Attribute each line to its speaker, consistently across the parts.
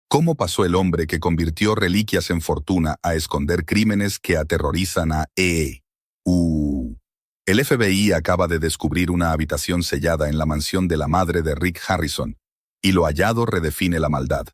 Speaker 1: ¿Cómo pasó el hombre que convirtió reliquias en fortuna a esconder crímenes que aterrorizan a El FBI acaba de descubrir una habitación sellada en la mansión de la madre de Rick Harrison, y lo hallado redefine la maldad.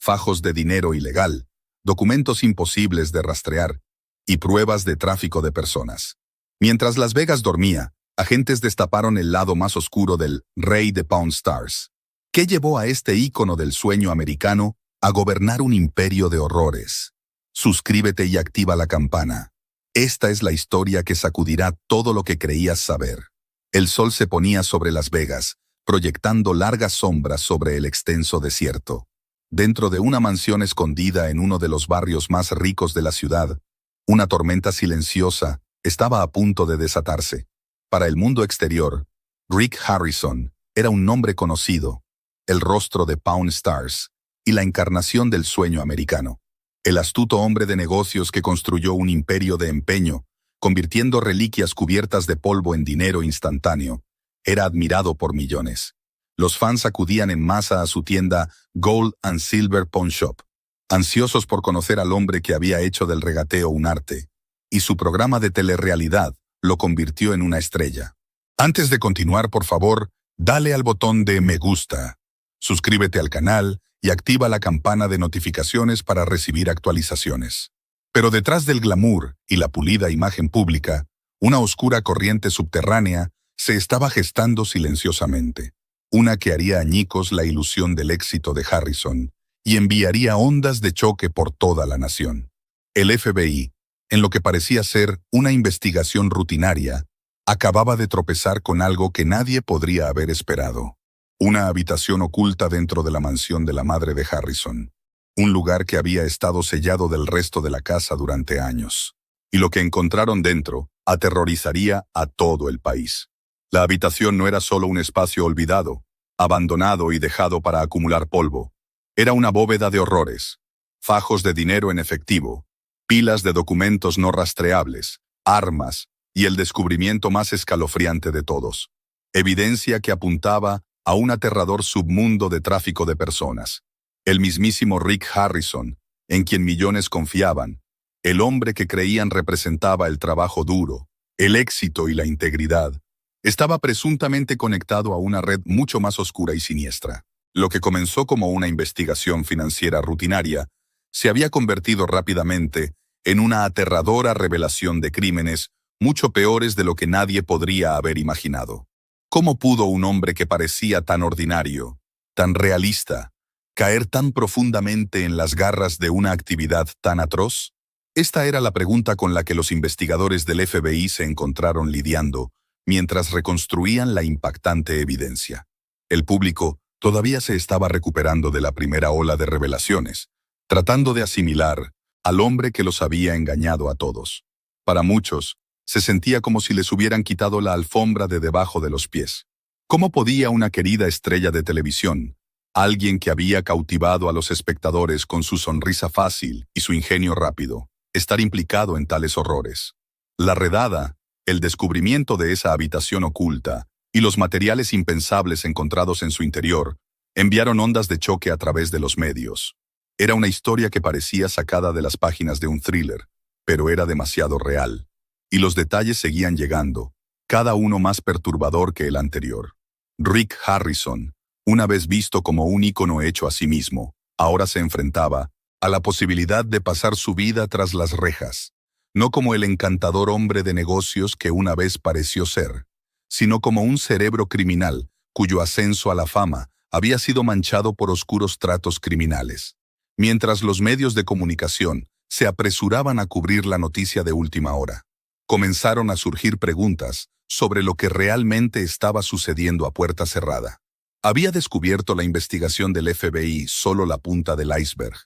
Speaker 1: Fajos de dinero ilegal, documentos imposibles de rastrear y pruebas de tráfico de personas. Mientras Las Vegas dormía, agentes destaparon el lado más oscuro del Rey de Pawn Stars. ¿Qué llevó a este ícono del sueño americano a gobernar un imperio de horrores? Suscríbete y activa la campana. Esta es la historia que sacudirá todo lo que creías saber. El sol se ponía sobre Las Vegas, proyectando largas sombras sobre el extenso desierto. Dentro de una mansión escondida en uno de los barrios más ricos de la ciudad, una tormenta silenciosa estaba a punto de desatarse. Para el mundo exterior, Rick Harrison era un nombre conocido, el rostro de Pawn Stars y la encarnación del sueño americano. El astuto hombre de negocios que construyó un imperio de empeño, convirtiendo reliquias cubiertas de polvo en dinero instantáneo, era admirado por millones. Los fans acudían en masa a su tienda Gold and Silver Pawn Shop, ansiosos por conocer al hombre que había hecho del regateo un arte, y su programa de telerrealidad lo convirtió en una estrella. Antes de continuar, por favor, dale al botón de me gusta, suscríbete al canal y activa la campana de notificaciones para recibir actualizaciones. Pero detrás del glamour y la pulida imagen pública, una oscura corriente subterránea se estaba gestando silenciosamente, una que haría añicos la ilusión del éxito de Harrison y enviaría ondas de choque por toda la nación. El FBI, en lo que parecía ser una investigación rutinaria, acababa de tropezar con algo que nadie podría haber esperado. Una habitación oculta dentro de la mansión de la madre de Harrison, un lugar que había estado sellado del resto de la casa durante años. Y lo que encontraron dentro aterrorizaría a todo el país. La habitación no era solo un espacio olvidado, abandonado y dejado para acumular polvo. Era una bóveda de horrores, fajos de dinero en efectivo, pilas de documentos no rastreables, armas y el descubrimiento más escalofriante de todos. Evidencia que apuntaba a un aterrador submundo de tráfico de personas. El mismísimo Rick Harrison, en quien millones confiaban, el hombre que creían representaba el trabajo duro, el éxito y la integridad, estaba presuntamente conectado a una red mucho más oscura y siniestra. Lo que comenzó como una investigación financiera rutinaria se había convertido rápidamente en una aterradora revelación de crímenes mucho peores de lo que nadie podría haber imaginado. ¿Cómo pudo un hombre que parecía tan ordinario, tan realista, caer tan profundamente en las garras de una actividad tan atroz? Esta era la pregunta con la que los investigadores del FBI se encontraron lidiando mientras reconstruían la impactante evidencia. El público todavía se estaba recuperando de la primera ola de revelaciones, tratando de asimilar al hombre que los había engañado a todos. Para muchos, se sentía como si les hubieran quitado la alfombra de debajo de los pies. ¿Cómo podía una querida estrella de televisión, alguien que había cautivado a los espectadores con su sonrisa fácil y su ingenio rápido, estar implicado en tales horrores? La redada, el descubrimiento de esa habitación oculta y los materiales impensables encontrados en su interior enviaron ondas de choque a través de los medios. Era una historia que parecía sacada de las páginas de un thriller, pero era demasiado real. Y los detalles seguían llegando, cada uno más perturbador que el anterior. Rick Harrison, una vez visto como un ícono hecho a sí mismo, ahora se enfrentaba a la posibilidad de pasar su vida tras las rejas, no como el encantador hombre de negocios que una vez pareció ser, sino como un cerebro criminal cuyo ascenso a la fama había sido manchado por oscuros tratos criminales. Mientras los medios de comunicación se apresuraban a cubrir la noticia de última hora, comenzaron a surgir preguntas sobre lo que realmente estaba sucediendo a puerta cerrada. ¿Había descubierto la investigación del FBI solo la punta del iceberg?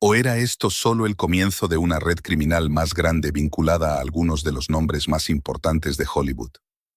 Speaker 1: ¿O era esto solo el comienzo de una red criminal más grande vinculada a algunos de los nombres más importantes de Hollywood?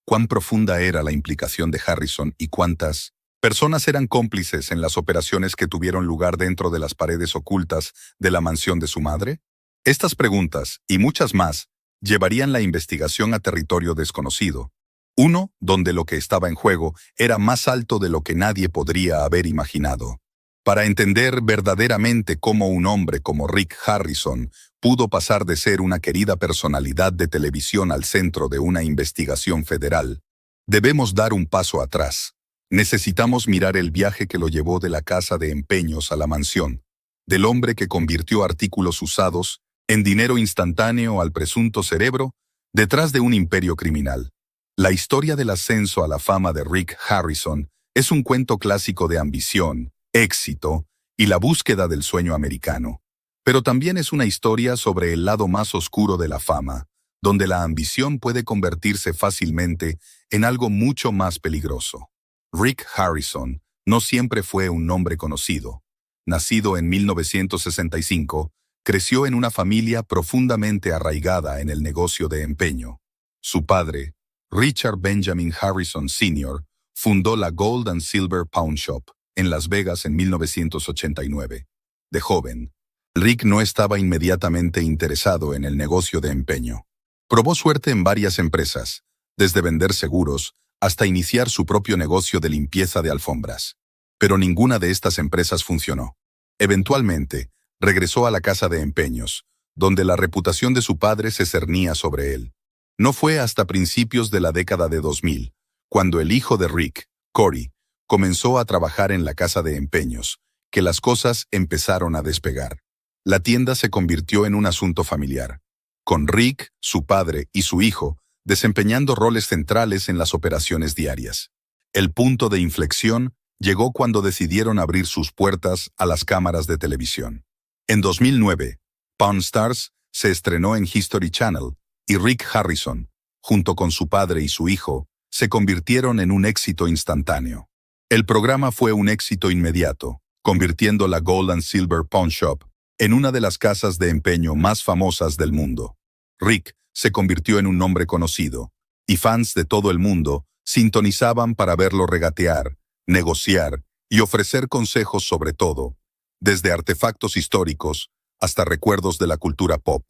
Speaker 1: ¿Cuán profunda era la implicación de Harrison y cuántas personas eran cómplices en las operaciones que tuvieron lugar dentro de las paredes ocultas de la mansión de su madre? Estas preguntas, y muchas más, llevarían la investigación a territorio desconocido, uno donde lo que estaba en juego era más alto de lo que nadie podría haber imaginado. Para entender verdaderamente cómo un hombre como Rick Harrison pudo pasar de ser una querida personalidad de televisión al centro de una investigación federal, debemos dar un paso atrás. Necesitamos mirar el viaje que lo llevó de la casa de empeños a la mansión, del hombre que convirtió artículos usados en dinero instantáneo al presunto cerebro detrás de un imperio criminal. La historia del ascenso a la fama de Rick Harrison es un cuento clásico de ambición, éxito y la búsqueda del sueño americano. Pero también es una historia sobre el lado más oscuro de la fama, donde la ambición puede convertirse fácilmente en algo mucho más peligroso. Rick Harrison no siempre fue un nombre conocido. Nacido en 1965, creció en una familia profundamente arraigada en el negocio de empeño. Su padre, Richard Benjamin Harrison Sr., fundó la Gold and Silver Pawnshop en Las Vegas en 1989. De joven, Rick no estaba inmediatamente interesado en el negocio de empeño. Probó suerte en varias empresas, desde vender seguros hasta iniciar su propio negocio de limpieza de alfombras. Pero ninguna de estas empresas funcionó. Eventualmente, regresó a la casa de empeños, donde la reputación de su padre se cernía sobre él. No fue hasta principios de la década de 2000, cuando el hijo de Rick, Corey, comenzó a trabajar en la casa de empeños, que las cosas empezaron a despegar. La tienda se convirtió en un asunto familiar, con Rick, su padre y su hijo desempeñando roles centrales en las operaciones diarias. El punto de inflexión llegó cuando decidieron abrir sus puertas a las cámaras de televisión. En 2009, Pawn Stars se estrenó en History Channel y Rick Harrison, junto con su padre y su hijo, se convirtieron en un éxito instantáneo. El programa fue un éxito inmediato, convirtiendo la Gold and Silver Pawnshop en una de las casas de empeño más famosas del mundo. Rick se convirtió en un nombre conocido, y fans de todo el mundo sintonizaban para verlo regatear, negociar y ofrecer consejos sobre todo, desde artefactos históricos hasta recuerdos de la cultura pop.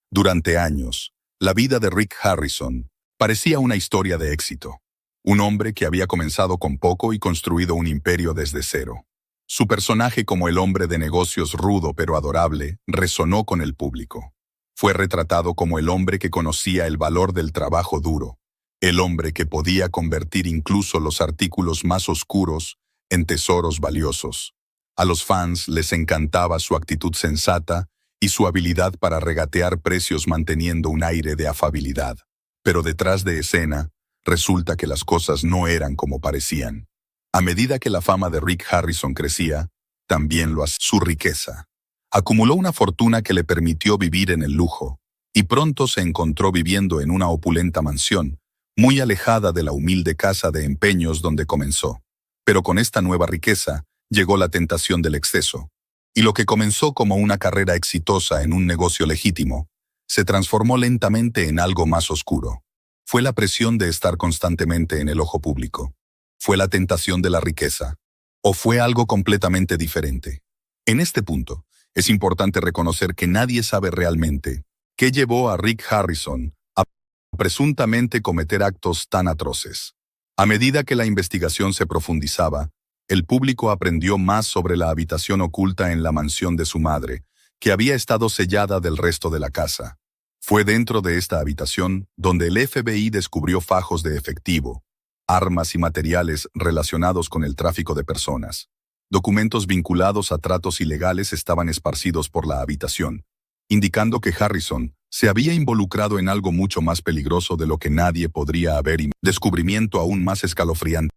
Speaker 1: Durante años, la vida de Rick Harrison parecía una historia de éxito. Un hombre que había comenzado con poco y construido un imperio desde cero. Su personaje como el hombre de negocios rudo pero adorable resonó con el público. Fue retratado como el hombre que conocía el valor del trabajo duro, el hombre que podía convertir incluso los artículos más oscuros en tesoros valiosos. A los fans les encantaba su actitud sensata y su habilidad para regatear precios manteniendo un aire de afabilidad. Pero detrás de escena, resulta que las cosas no eran como parecían. A medida que la fama de Rick Harrison crecía, también lo hacía su riqueza. Acumuló una fortuna que le permitió vivir en el lujo, y pronto se encontró viviendo en una opulenta mansión, muy alejada de la humilde casa de empeños donde comenzó. Pero con esta nueva riqueza llegó la tentación del exceso, y lo que comenzó como una carrera exitosa en un negocio legítimo, se transformó lentamente en algo más oscuro. Fue la presión de estar constantemente en el ojo público. ¿Fue la tentación de la riqueza? ¿O fue algo completamente diferente? En este punto, es importante reconocer que nadie sabe realmente qué llevó a Rick Harrison a presuntamente cometer actos tan atroces. A medida que la investigación se profundizaba, el público aprendió más sobre la habitación oculta en la mansión de su madre, que había estado sellada del resto de la casa. Fue dentro de esta habitación donde el FBI descubrió fajos de efectivo, armas y materiales relacionados con el tráfico de personas. Documentos vinculados a tratos ilegales estaban esparcidos por la habitación, indicando que Harrison se había involucrado en algo mucho más peligroso de lo que nadie podría haber imaginado. Descubrimiento aún más escalofriante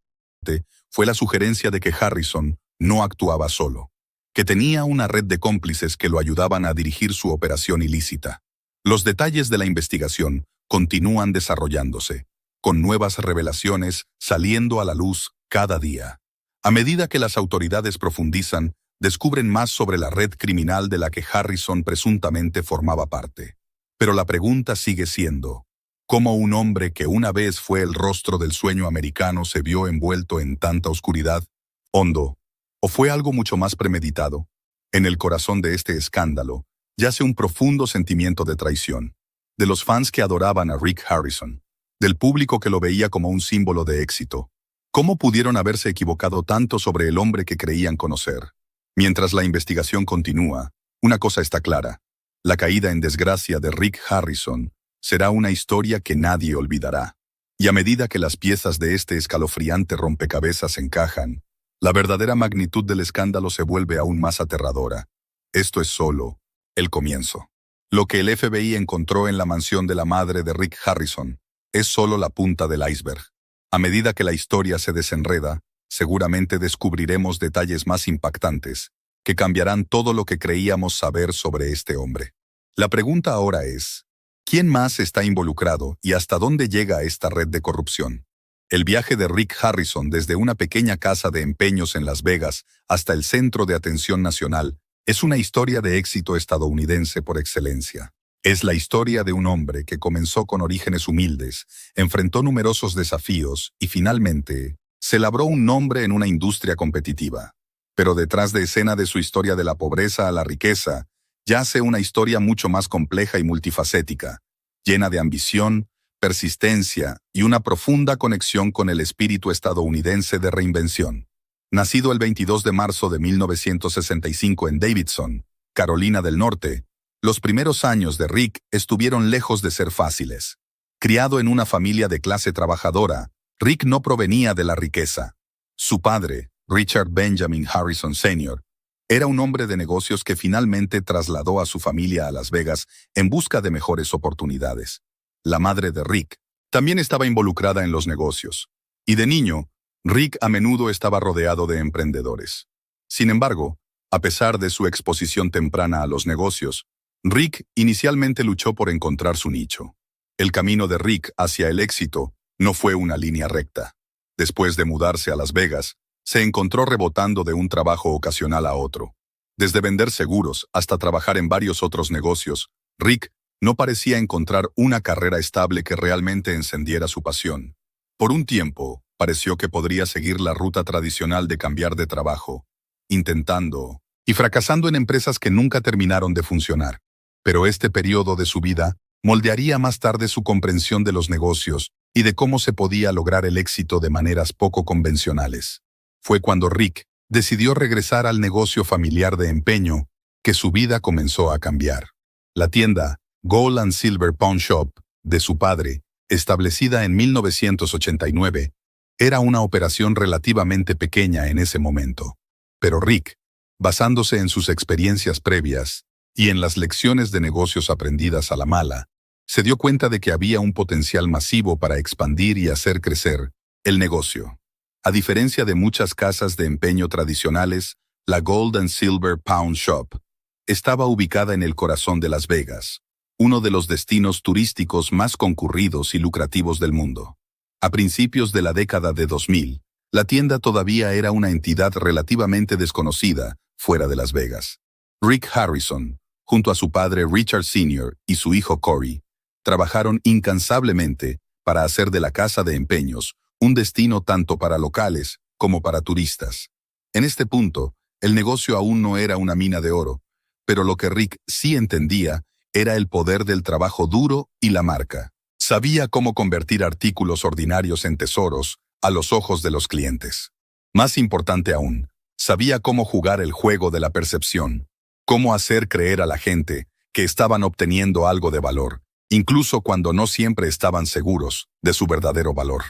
Speaker 1: fue la sugerencia de que Harrison no actuaba solo, que tenía una red de cómplices que lo ayudaban a dirigir su operación ilícita. Los detalles de la investigación continúan desarrollándose, con nuevas revelaciones saliendo a la luz cada día. A medida que las autoridades profundizan, descubren más sobre la red criminal de la que Harrison presuntamente formaba parte. Pero la pregunta sigue siendo, ¿cómo un hombre que una vez fue el rostro del sueño americano se vio envuelto en tanta oscuridad? ¿Hondo? ¿O fue algo mucho más premeditado? En el corazón de este escándalo yace un profundo sentimiento de traición, de los fans que adoraban a Rick Harrison, del público que lo veía como un símbolo de éxito. ¿Cómo pudieron haberse equivocado tanto sobre el hombre que creían conocer? Mientras la investigación continúa, una cosa está clara. La caída en desgracia de Rick Harrison será una historia que nadie olvidará. Y a medida que las piezas de este escalofriante rompecabezas encajan, la verdadera magnitud del escándalo se vuelve aún más aterradora. Esto es solo el comienzo. Lo que el FBI encontró en la mansión de la madre de Rick Harrison es solo la punta del iceberg. A medida que la historia se desenreda, seguramente descubriremos detalles más impactantes que cambiarán todo lo que creíamos saber sobre este hombre. La pregunta ahora es, ¿quién más está involucrado y hasta dónde llega esta red de corrupción? El viaje de Rick Harrison desde una pequeña casa de empeños en Las Vegas hasta el centro de atención nacional es una historia de éxito estadounidense por excelencia. Es la historia de un hombre que comenzó con orígenes humildes, enfrentó numerosos desafíos y finalmente se labró un nombre en una industria competitiva. Pero detrás de escena de su historia de la pobreza a la riqueza, yace una historia mucho más compleja y multifacética, llena de ambición, persistencia y una profunda conexión con el espíritu estadounidense de reinvención. Nacido el 22 de marzo de 1965 en Davidson, Carolina del Norte, los primeros años de Rick estuvieron lejos de ser fáciles. Criado en una familia de clase trabajadora, Rick no provenía de la riqueza. Su padre, Richard Benjamin Harrison Sr., era un hombre de negocios que finalmente trasladó a su familia a Las Vegas en busca de mejores oportunidades. La madre de Rick también estaba involucrada en los negocios, y de niño, Rick a menudo estaba rodeado de emprendedores. Sin embargo, a pesar de su exposición temprana a los negocios, Rick inicialmente luchó por encontrar su nicho. El camino de Rick hacia el éxito no fue una línea recta. Después de mudarse a Las Vegas, se encontró rebotando de un trabajo ocasional a otro. Desde vender seguros hasta trabajar en varios otros negocios, Rick no parecía encontrar una carrera estable que realmente encendiera su pasión. Por un tiempo, pareció que podría seguir la ruta tradicional de cambiar de trabajo, intentando y fracasando en empresas que nunca terminaron de funcionar. Pero este periodo de su vida moldearía más tarde su comprensión de los negocios y de cómo se podía lograr el éxito de maneras poco convencionales. Fue cuando Rick decidió regresar al negocio familiar de empeño que su vida comenzó a cambiar. La tienda Gold and Silver Pawn Shop de su padre, establecida en 1989, era una operación relativamente pequeña en ese momento. Pero Rick, basándose en sus experiencias previas y en las lecciones de negocios aprendidas a la mala, se dio cuenta de que había un potencial masivo para expandir y hacer crecer el negocio. A diferencia de muchas casas de empeño tradicionales, la Gold and Silver Pawn Shop estaba ubicada en el corazón de Las Vegas, uno de los destinos turísticos más concurridos y lucrativos del mundo. A principios de la década de 2000, la tienda todavía era una entidad relativamente desconocida fuera de Las Vegas. Rick Harrison, junto a su padre Richard Sr. y su hijo Corey, trabajaron incansablemente para hacer de la casa de empeños un destino tanto para locales como para turistas. En este punto, el negocio aún no era una mina de oro, pero lo que Rick sí entendía era el poder del trabajo duro y la marca. Sabía cómo convertir artículos ordinarios en tesoros a los ojos de los clientes. Más importante aún, sabía cómo jugar el juego de la percepción, cómo hacer creer a la gente que estaban obteniendo algo de valor, incluso cuando no siempre estaban seguros de su verdadero valor.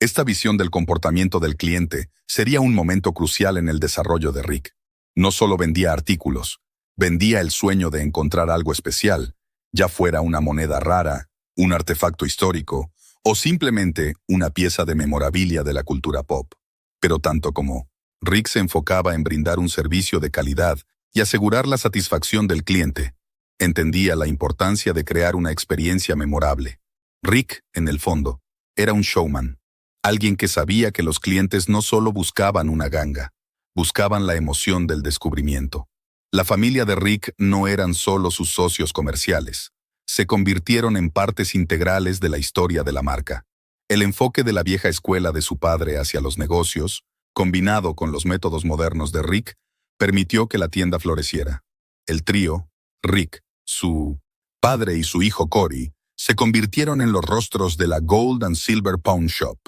Speaker 1: Esta visión del comportamiento del cliente sería un momento crucial en el desarrollo de Rick. No solo vendía artículos, vendía el sueño de encontrar algo especial, ya fuera una moneda rara, un artefacto histórico o simplemente una pieza de memorabilia de la cultura pop. Pero tanto como Rick se enfocaba en brindar un servicio de calidad y asegurar la satisfacción del cliente, entendía la importancia de crear una experiencia memorable. Rick, en el fondo, era un showman, alguien que sabía que los clientes no solo buscaban una ganga, buscaban la emoción del descubrimiento. La familia de Rick no eran solo sus socios comerciales, se convirtieron en partes integrales de la historia de la marca. El enfoque de la vieja escuela de su padre hacia los negocios, combinado con los métodos modernos de Rick, permitió que la tienda floreciera. El trío, Rick, su padre y su hijo Corey, se convirtieron en los rostros de la Gold and Silver Pawn Shop.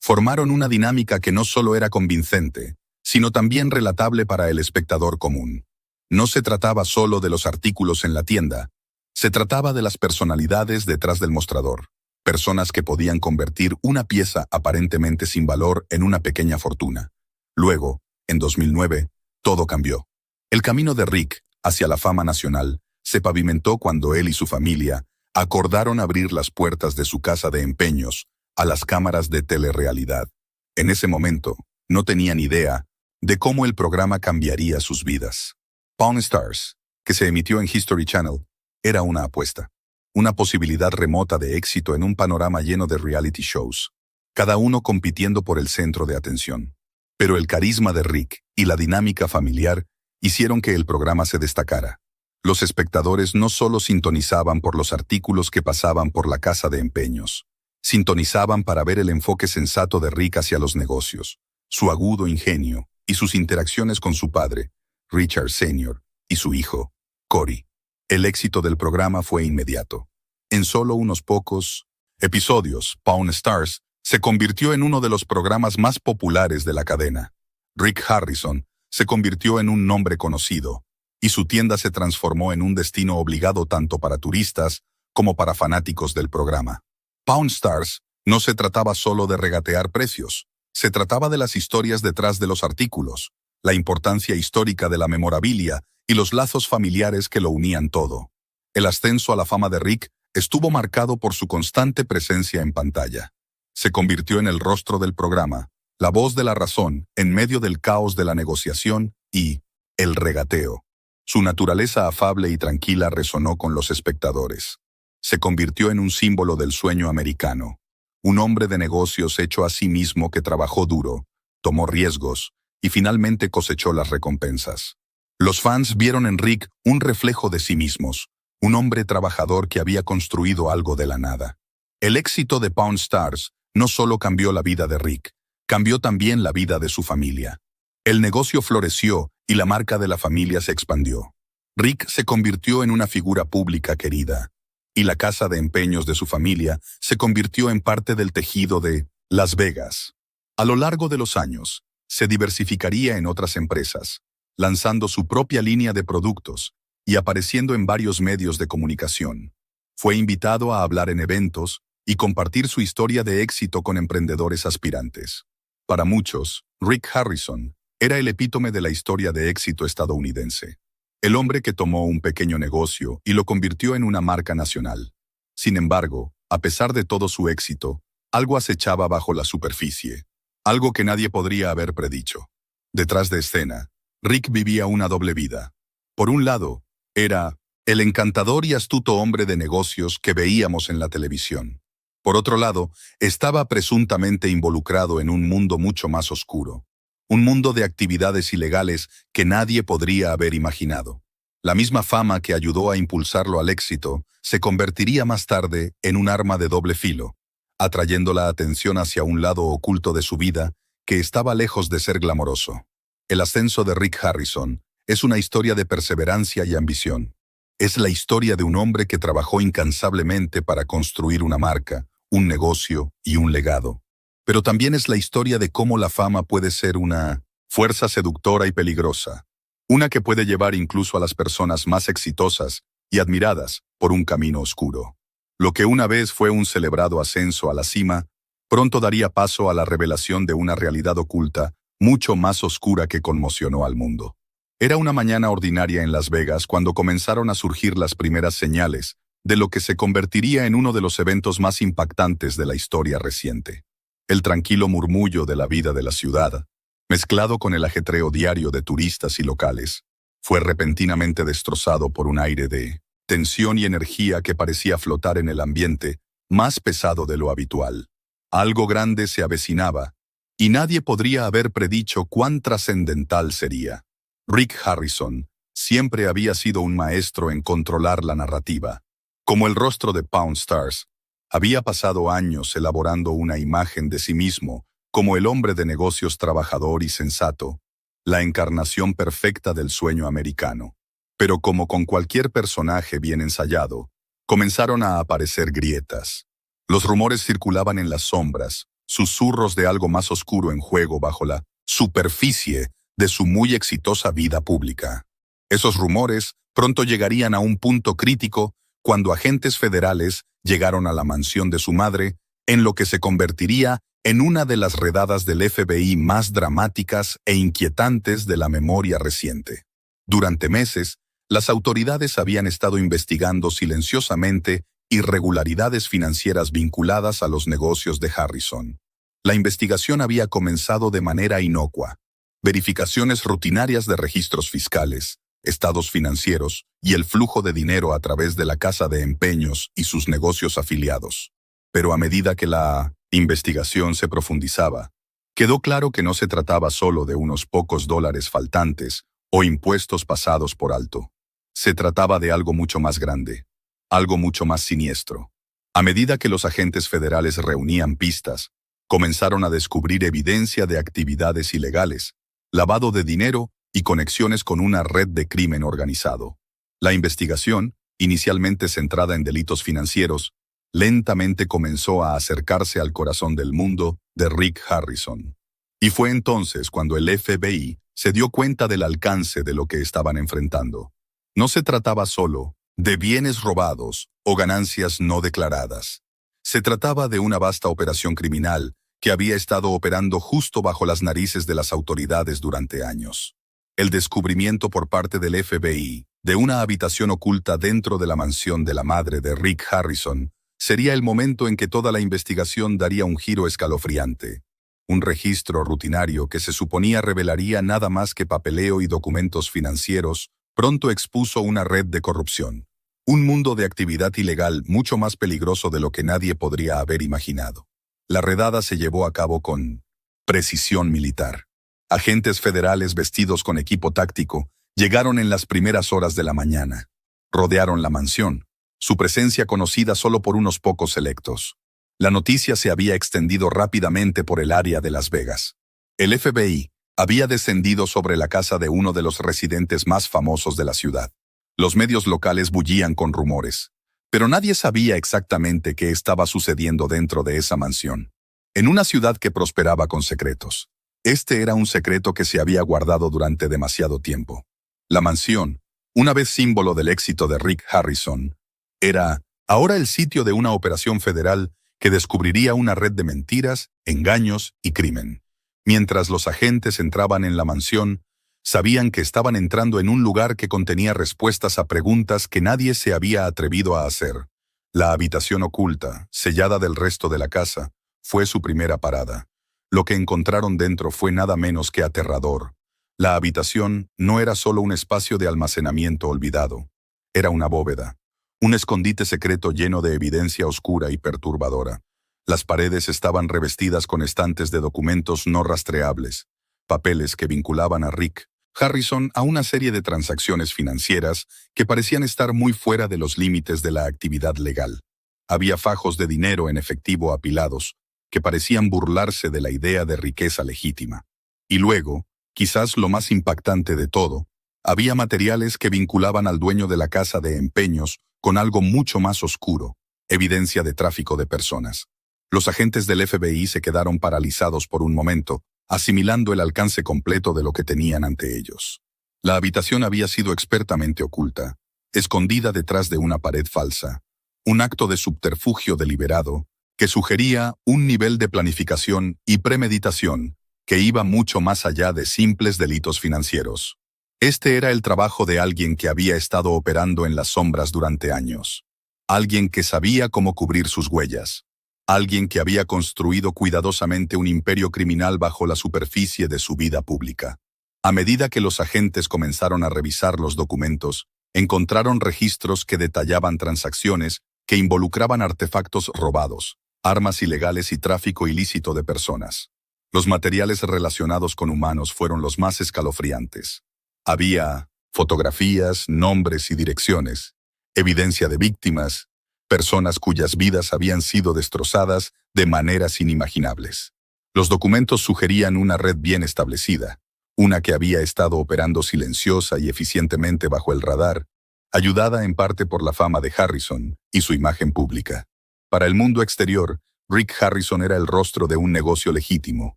Speaker 1: Formaron una dinámica que no solo era convincente, sino también relatable para el espectador común. No se trataba solo de los artículos en la tienda, se trataba de las personalidades detrás del mostrador, personas que podían convertir una pieza aparentemente sin valor en una pequeña fortuna. Luego, en 2009, todo cambió. El camino de Rick hacia la fama nacional se pavimentó cuando él y su familia acordaron abrir las puertas de su casa de empeños a las cámaras de telerrealidad. En ese momento, no tenían idea de cómo el programa cambiaría sus vidas. Pawn Stars, que se emitió en History Channel, era una apuesta, una posibilidad remota de éxito en un panorama lleno de reality shows, cada uno compitiendo por el centro de atención. Pero el carisma de Rick y la dinámica familiar hicieron que el programa se destacara. Los espectadores no solo sintonizaban por los artículos que pasaban por la casa de empeños, sintonizaban para ver el enfoque sensato de Rick hacia los negocios, su agudo ingenio y sus interacciones con su padre, Richard Sr., y su hijo, Cory. El éxito del programa fue inmediato. En solo unos pocos episodios, Pawn Stars se convirtió en uno de los programas más populares de la cadena. Rick Harrison se convirtió en un nombre conocido, y su tienda se transformó en un destino obligado tanto para turistas como para fanáticos del programa. Pawn Stars no se trataba solo de regatear precios, se trataba de las historias detrás de los artículos, la importancia histórica de la memorabilia y los lazos familiares que lo unían todo. El ascenso a la fama de Rick estuvo marcado por su constante presencia en pantalla. Se convirtió en el rostro del programa, la voz de la razón en medio del caos de la negociación y el regateo. Su naturaleza afable y tranquila resonó con los espectadores. Se convirtió en un símbolo del sueño americano, un hombre de negocios hecho a sí mismo que trabajó duro, tomó riesgos y finalmente cosechó las recompensas. Los fans vieron en Rick un reflejo de sí mismos, un hombre trabajador que había construido algo de la nada. El éxito de Pawn Stars no solo cambió la vida de Rick, cambió también la vida de su familia. El negocio floreció y la marca de la familia se expandió. Rick se convirtió en una figura pública querida, y la casa de empeños de su familia se convirtió en parte del tejido de Las Vegas. A lo largo de los años, se diversificaría en otras empresas, lanzando su propia línea de productos y apareciendo en varios medios de comunicación. Fue invitado a hablar en eventos y compartir su historia de éxito con emprendedores aspirantes. Para muchos, Rick Harrison era el epítome de la historia de éxito estadounidense. El hombre que tomó un pequeño negocio y lo convirtió en una marca nacional. Sin embargo, a pesar de todo su éxito, algo acechaba bajo la superficie, algo que nadie podría haber predicho. Detrás de escena, Rick vivía una doble vida. Por un lado, era el encantador y astuto hombre de negocios que veíamos en la televisión. Por otro lado, estaba presuntamente involucrado en un mundo mucho más oscuro. Un mundo de actividades ilegales que nadie podría haber imaginado. La misma fama que ayudó a impulsarlo al éxito se convertiría más tarde en un arma de doble filo, atrayendo la atención hacia un lado oculto de su vida que estaba lejos de ser glamoroso. El ascenso de Rick Harrison es una historia de perseverancia y ambición. Es la historia de un hombre que trabajó incansablemente para construir una marca, un negocio y un legado. Pero también es la historia de cómo la fama puede ser una fuerza seductora y peligrosa, una que puede llevar incluso a las personas más exitosas y admiradas por un camino oscuro. Lo que una vez fue un celebrado ascenso a la cima, pronto daría paso a la revelación de una realidad oculta mucho más oscura que conmocionó al mundo. Era una mañana ordinaria en Las Vegas cuando comenzaron a surgir las primeras señales de lo que se convertiría en uno de los eventos más impactantes de la historia reciente. El tranquilo murmullo de la vida de la ciudad, mezclado con el ajetreo diario de turistas y locales, fue repentinamente destrozado por un aire de tensión y energía que parecía flotar en el ambiente, más pesado de lo habitual. Algo grande se avecinaba, y nadie podría haber predicho cuán trascendental sería. Rick Harrison siempre había sido un maestro en controlar la narrativa. Como el rostro de Pawn Stars, había pasado años elaborando una imagen de sí mismo como el hombre de negocios trabajador y sensato, la encarnación perfecta del sueño americano. Pero como con cualquier personaje bien ensayado, comenzaron a aparecer grietas. Los rumores circulaban en las sombras, susurros de algo más oscuro en juego bajo la superficie de su muy exitosa vida pública. Esos rumores pronto llegarían a un punto crítico cuando agentes federales llegaron a la mansión de su madre, en lo que se convertiría en una de las redadas del FBI más dramáticas e inquietantes de la memoria reciente. Durante meses, las autoridades habían estado investigando silenciosamente irregularidades financieras vinculadas a los negocios de Harrison. La investigación había comenzado de manera inocua. Verificaciones rutinarias de registros fiscales, estados financieros y el flujo de dinero a través de la casa de empeños y sus negocios afiliados. Pero a medida que la investigación se profundizaba, quedó claro que no se trataba solo de unos pocos dólares faltantes o impuestos pasados por alto. Se trataba de algo mucho más grande, algo mucho más siniestro. A medida que los agentes federales reunían pistas, comenzaron a descubrir evidencia de actividades ilegales, lavado de dinero y conexiones con una red de crimen organizado. La investigación, inicialmente centrada en delitos financieros, lentamente comenzó a acercarse al corazón del mundo de Rick Harrison. Y fue entonces cuando el FBI se dio cuenta del alcance de lo que estaban enfrentando. No se trataba solo de bienes robados o ganancias no declaradas. Se trataba de una vasta operación criminal que había estado operando justo bajo las narices de las autoridades durante años. El descubrimiento por parte del FBI de una habitación oculta dentro de la mansión de la madre de Rick Harrison sería el momento en que toda la investigación daría un giro escalofriante. Un registro rutinario que se suponía revelaría nada más que papeleo y documentos financieros pronto expuso una red de corrupción. Un mundo de actividad ilegal mucho más peligroso de lo que nadie podría haber imaginado. La redada se llevó a cabo con precisión militar. Agentes federales vestidos con equipo táctico llegaron en las primeras horas de la mañana. Rodearon la mansión, su presencia conocida solo por unos pocos selectos. La noticia se había extendido rápidamente por el área de Las Vegas. El FBI había descendido sobre la casa de uno de los residentes más famosos de la ciudad. Los medios locales bullían con rumores, pero nadie sabía exactamente qué estaba sucediendo dentro de esa mansión. En una ciudad que prosperaba con secretos. Este era un secreto que se había guardado durante demasiado tiempo. La mansión, una vez símbolo del éxito de Rick Harrison, era ahora el sitio de una operación federal que descubriría una red de mentiras, engaños y crimen. Mientras los agentes entraban en la mansión, sabían que estaban entrando en un lugar que contenía respuestas a preguntas que nadie se había atrevido a hacer. La habitación oculta, sellada del resto de la casa, fue su primera parada. Lo que encontraron dentro fue nada menos que aterrador. La habitación no era solo un espacio de almacenamiento olvidado. Era una bóveda, un escondite secreto lleno de evidencia oscura y perturbadora. Las paredes estaban revestidas con estantes de documentos no rastreables, papeles que vinculaban a Rick Harrison a una serie de transacciones financieras que parecían estar muy fuera de los límites de la actividad legal. Había fajos de dinero en efectivo apilados, que parecían burlarse de la idea de riqueza legítima. Y luego, quizás lo más impactante de todo, había materiales que vinculaban al dueño de la casa de empeños con algo mucho más oscuro, evidencia de tráfico de personas. Los agentes del FBI se quedaron paralizados por un momento, asimilando el alcance completo de lo que tenían ante ellos. La habitación había sido expertamente oculta, escondida detrás de una pared falsa, un acto de subterfugio deliberado que sugería un nivel de planificación y premeditación que iba mucho más allá de simples delitos financieros. Este era el trabajo de alguien que había estado operando en las sombras durante años. Alguien que sabía cómo cubrir sus huellas. Alguien que había construido cuidadosamente un imperio criminal bajo la superficie de su vida pública. A medida que los agentes comenzaron a revisar los documentos, encontraron registros que detallaban transacciones que involucraban artefactos robados, armas ilegales y tráfico ilícito de personas. Los materiales relacionados con humanos fueron los más escalofriantes. Había fotografías, nombres y direcciones, evidencia de víctimas, personas cuyas vidas habían sido destrozadas de maneras inimaginables. Los documentos sugerían una red bien establecida, una que había estado operando silenciosa y eficientemente bajo el radar, ayudada en parte por la fama de Harrison y su imagen pública. Para el mundo exterior, Rick Harrison era el rostro de un negocio legítimo,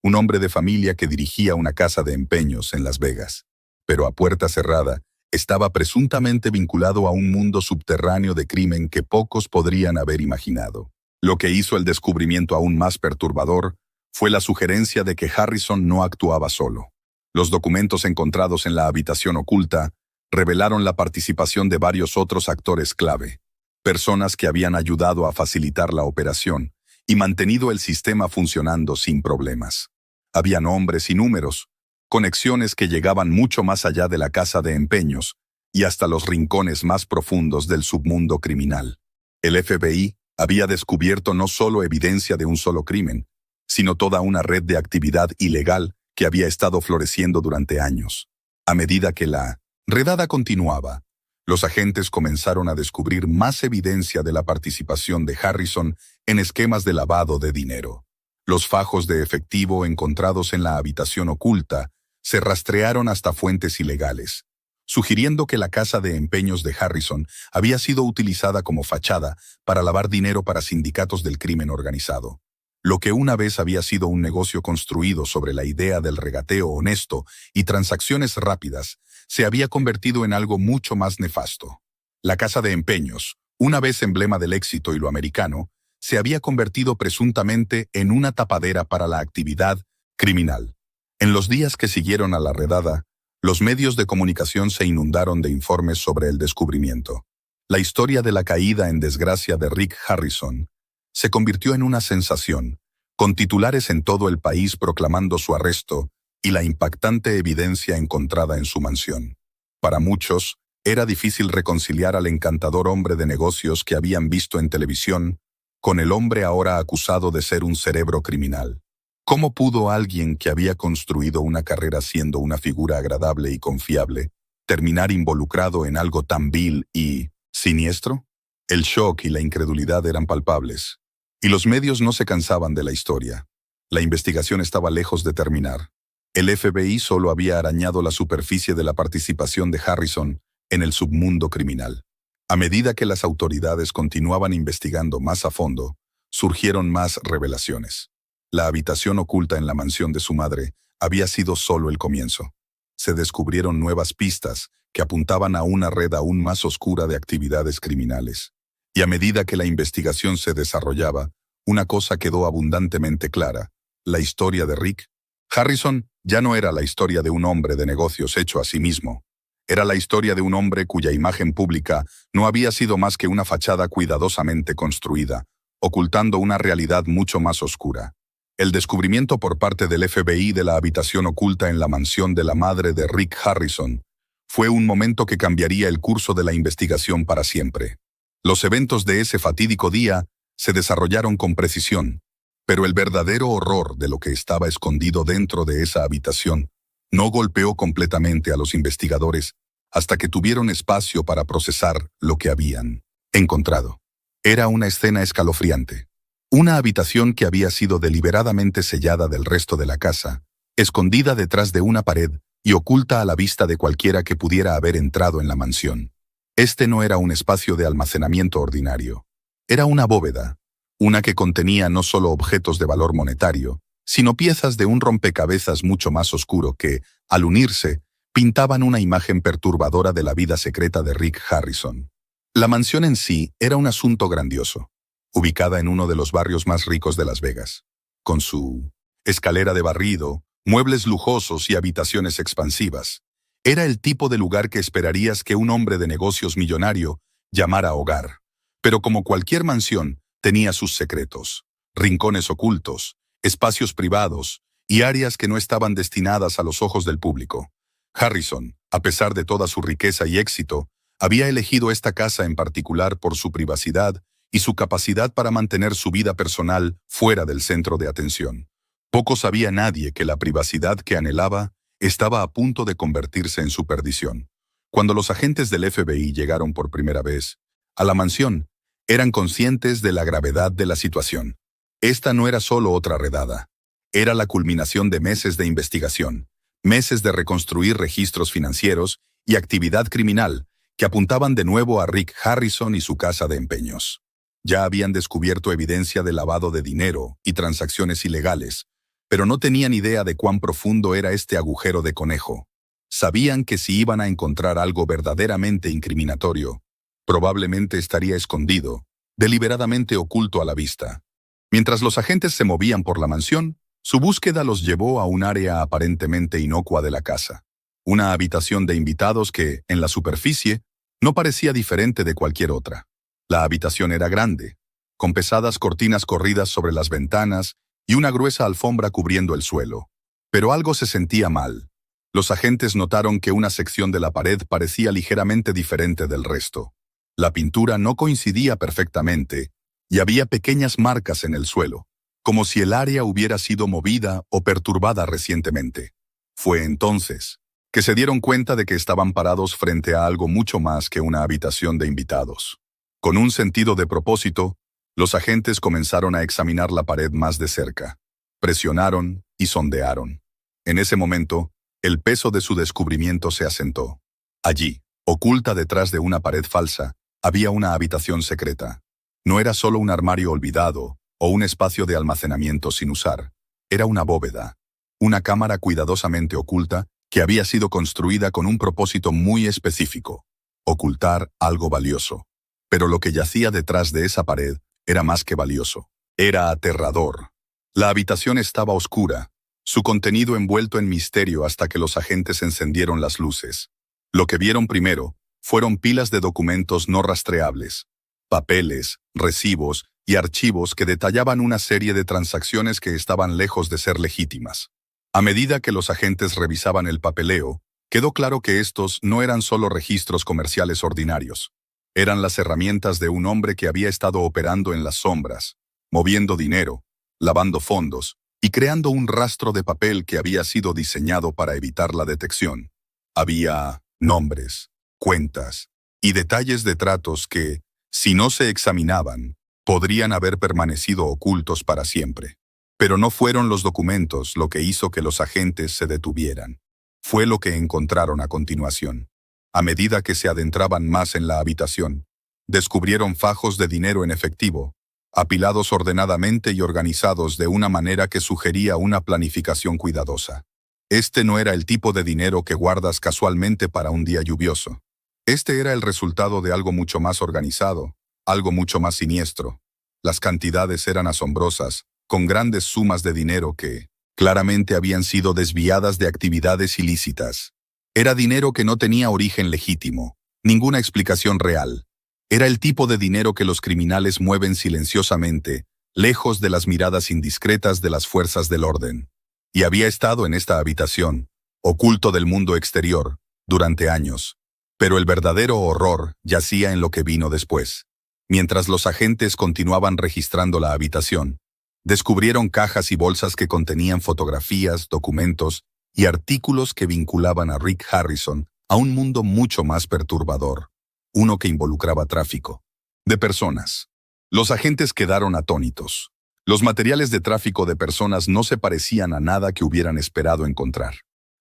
Speaker 1: un hombre de familia que dirigía una casa de empeños en Las Vegas. Pero a puerta cerrada, estaba presuntamente vinculado a un mundo subterráneo de crimen que pocos podrían haber imaginado. Lo que hizo el descubrimiento aún más perturbador fue la sugerencia de que Harrison no actuaba solo. Los documentos encontrados en la habitación oculta revelaron la participación de varios otros actores clave, personas que habían ayudado a facilitar la operación y mantenido el sistema funcionando sin problemas. Había nombres y números, conexiones que llegaban mucho más allá de la casa de empeños y hasta los rincones más profundos del submundo criminal. El FBI había descubierto no solo evidencia de un solo crimen, sino toda una red de actividad ilegal que había estado floreciendo durante años. A medida que la redada continuaba, los agentes comenzaron a descubrir más evidencia de la participación de Harrison en esquemas de lavado de dinero. Los fajos de efectivo encontrados en la habitación oculta se rastrearon hasta fuentes ilegales, sugiriendo que la casa de empeños de Harrison había sido utilizada como fachada para lavar dinero para sindicatos del crimen organizado. Lo que una vez había sido un negocio construido sobre la idea del regateo honesto y transacciones rápidas, se había convertido en algo mucho más nefasto. La casa de empeños, una vez emblema del éxito y lo americano, se había convertido presuntamente en una tapadera para la actividad criminal. En los días que siguieron a la redada, los medios de comunicación se inundaron de informes sobre el descubrimiento. La historia de la caída en desgracia de Rick Harrison se convirtió en una sensación, con titulares en todo el país proclamando su arresto y la impactante evidencia encontrada en su mansión. Para muchos, era difícil reconciliar al encantador hombre de negocios que habían visto en televisión con el hombre ahora acusado de ser un cerebro criminal. ¿Cómo pudo alguien que había construido una carrera siendo una figura agradable y confiable terminar involucrado en algo tan vil y siniestro? El shock y la incredulidad eran palpables, y los medios no se cansaban de la historia. La investigación estaba lejos de terminar. El FBI solo había arañado la superficie de la participación de Harrison en el submundo criminal. A medida que las autoridades continuaban investigando más a fondo, surgieron más revelaciones. La habitación oculta en la mansión de su madre había sido solo el comienzo. Se descubrieron nuevas pistas que apuntaban a una red aún más oscura de actividades criminales. Y a medida que la investigación se desarrollaba, una cosa quedó abundantemente clara: la historia de Rick Harrison ya no era la historia de un hombre de negocios hecho a sí mismo. Era la historia de un hombre cuya imagen pública no había sido más que una fachada cuidadosamente construida, ocultando una realidad mucho más oscura. El descubrimiento por parte del FBI de la habitación oculta en la mansión de la madre de Rick Harrison fue un momento que cambiaría el curso de la investigación para siempre. Los eventos de ese fatídico día se desarrollaron con precisión, pero el verdadero horror de lo que estaba escondido dentro de esa habitación no golpeó completamente a los investigadores hasta que tuvieron espacio para procesar lo que habían encontrado. Era una escena escalofriante. Una habitación que había sido deliberadamente sellada del resto de la casa, escondida detrás de una pared y oculta a la vista de cualquiera que pudiera haber entrado en la mansión. Este no era un espacio de almacenamiento ordinario. Era una bóveda, una que contenía no solo objetos de valor monetario, sino piezas de un rompecabezas mucho más oscuro que, al unirse, pintaban una imagen perturbadora de la vida secreta de Rick Harrison. La mansión en sí era un asunto grandioso, ubicada en uno de los barrios más ricos de Las Vegas, con su escalera de barrido, muebles lujosos y habitaciones expansivas. Era el tipo de lugar que esperarías que un hombre de negocios millonario llamara hogar. Pero como cualquier mansión, tenía sus secretos, rincones ocultos, espacios privados y áreas que no estaban destinadas a los ojos del público. Harrison, a pesar de toda su riqueza y éxito, había elegido esta casa en particular por su privacidad y su capacidad para mantener su vida personal fuera del centro de atención. Poco sabía nadie que la privacidad que anhelaba estaba a punto de convertirse en su perdición. Cuando los agentes del FBI llegaron por primera vez a la mansión, eran conscientes de la gravedad de la situación. Esta no era solo otra redada. Era la culminación de meses de investigación, meses de reconstruir registros financieros y actividad criminal que apuntaban de nuevo a Rick Harrison y su casa de empeños. Ya habían descubierto evidencia de lavado de dinero y transacciones ilegales, pero no tenían idea de cuán profundo era este agujero de conejo. Sabían que si iban a encontrar algo verdaderamente incriminatorio, probablemente estaría escondido, deliberadamente oculto a la vista. Mientras los agentes se movían por la mansión, su búsqueda los llevó a un área aparentemente inocua de la casa. Una habitación de invitados que, en la superficie, no parecía diferente de cualquier otra. La habitación era grande, con pesadas cortinas corridas sobre las ventanas y una gruesa alfombra cubriendo el suelo. Pero algo se sentía mal. Los agentes notaron que una sección de la pared parecía ligeramente diferente del resto. La pintura no coincidía perfectamente, y había pequeñas marcas en el suelo, como si el área hubiera sido movida o perturbada recientemente. Fue entonces que se dieron cuenta de que estaban parados frente a algo mucho más que una habitación de invitados. Con un sentido de propósito, los agentes comenzaron a examinar la pared más de cerca. Presionaron y sondearon. En ese momento, el peso de su descubrimiento se asentó. Allí, oculta detrás de una pared falsa, había una habitación secreta. No era solo un armario olvidado o un espacio de almacenamiento sin usar. Era una bóveda, una cámara cuidadosamente oculta que había sido construida con un propósito muy específico: ocultar algo valioso. Pero lo que yacía detrás de esa pared era más que valioso. Era aterrador. La habitación estaba oscura, su contenido envuelto en misterio hasta que los agentes encendieron las luces. Lo que vieron primero fueron pilas de documentos no rastreables, papeles, recibos y archivos que detallaban una serie de transacciones que estaban lejos de ser legítimas. A medida que los agentes revisaban el papeleo, quedó claro que estos no eran solo registros comerciales ordinarios. Eran las herramientas de un hombre que había estado operando en las sombras, moviendo dinero, lavando fondos y creando un rastro de papel que había sido diseñado para evitar la detección. Había nombres, cuentas y detalles de tratos que, si no se examinaban, podrían haber permanecido ocultos para siempre. Pero no fueron los documentos lo que hizo que los agentes se detuvieran. Fue lo que encontraron a continuación. A medida que se adentraban más en la habitación, descubrieron fajos de dinero en efectivo, apilados ordenadamente y organizados de una manera que sugería una planificación cuidadosa. Este no era el tipo de dinero que guardas casualmente para un día lluvioso. Este era el resultado de algo mucho más organizado, algo mucho más siniestro. Las cantidades eran asombrosas, con grandes sumas de dinero que, claramente, habían sido desviadas de actividades ilícitas. Era dinero que no tenía origen legítimo, ninguna explicación real. Era el tipo de dinero que los criminales mueven silenciosamente, lejos de las miradas indiscretas de las fuerzas del orden. Y había estado en esta habitación, oculto del mundo exterior, durante años. Pero el verdadero horror yacía en lo que vino después. Mientras los agentes continuaban registrando la habitación, descubrieron cajas y bolsas que contenían fotografías, documentos y artículos que vinculaban a Rick Harrison a un mundo mucho más perturbador, uno que involucraba tráfico de personas. Los agentes quedaron atónitos. Los materiales de tráfico de personas no se parecían a nada que hubieran esperado encontrar.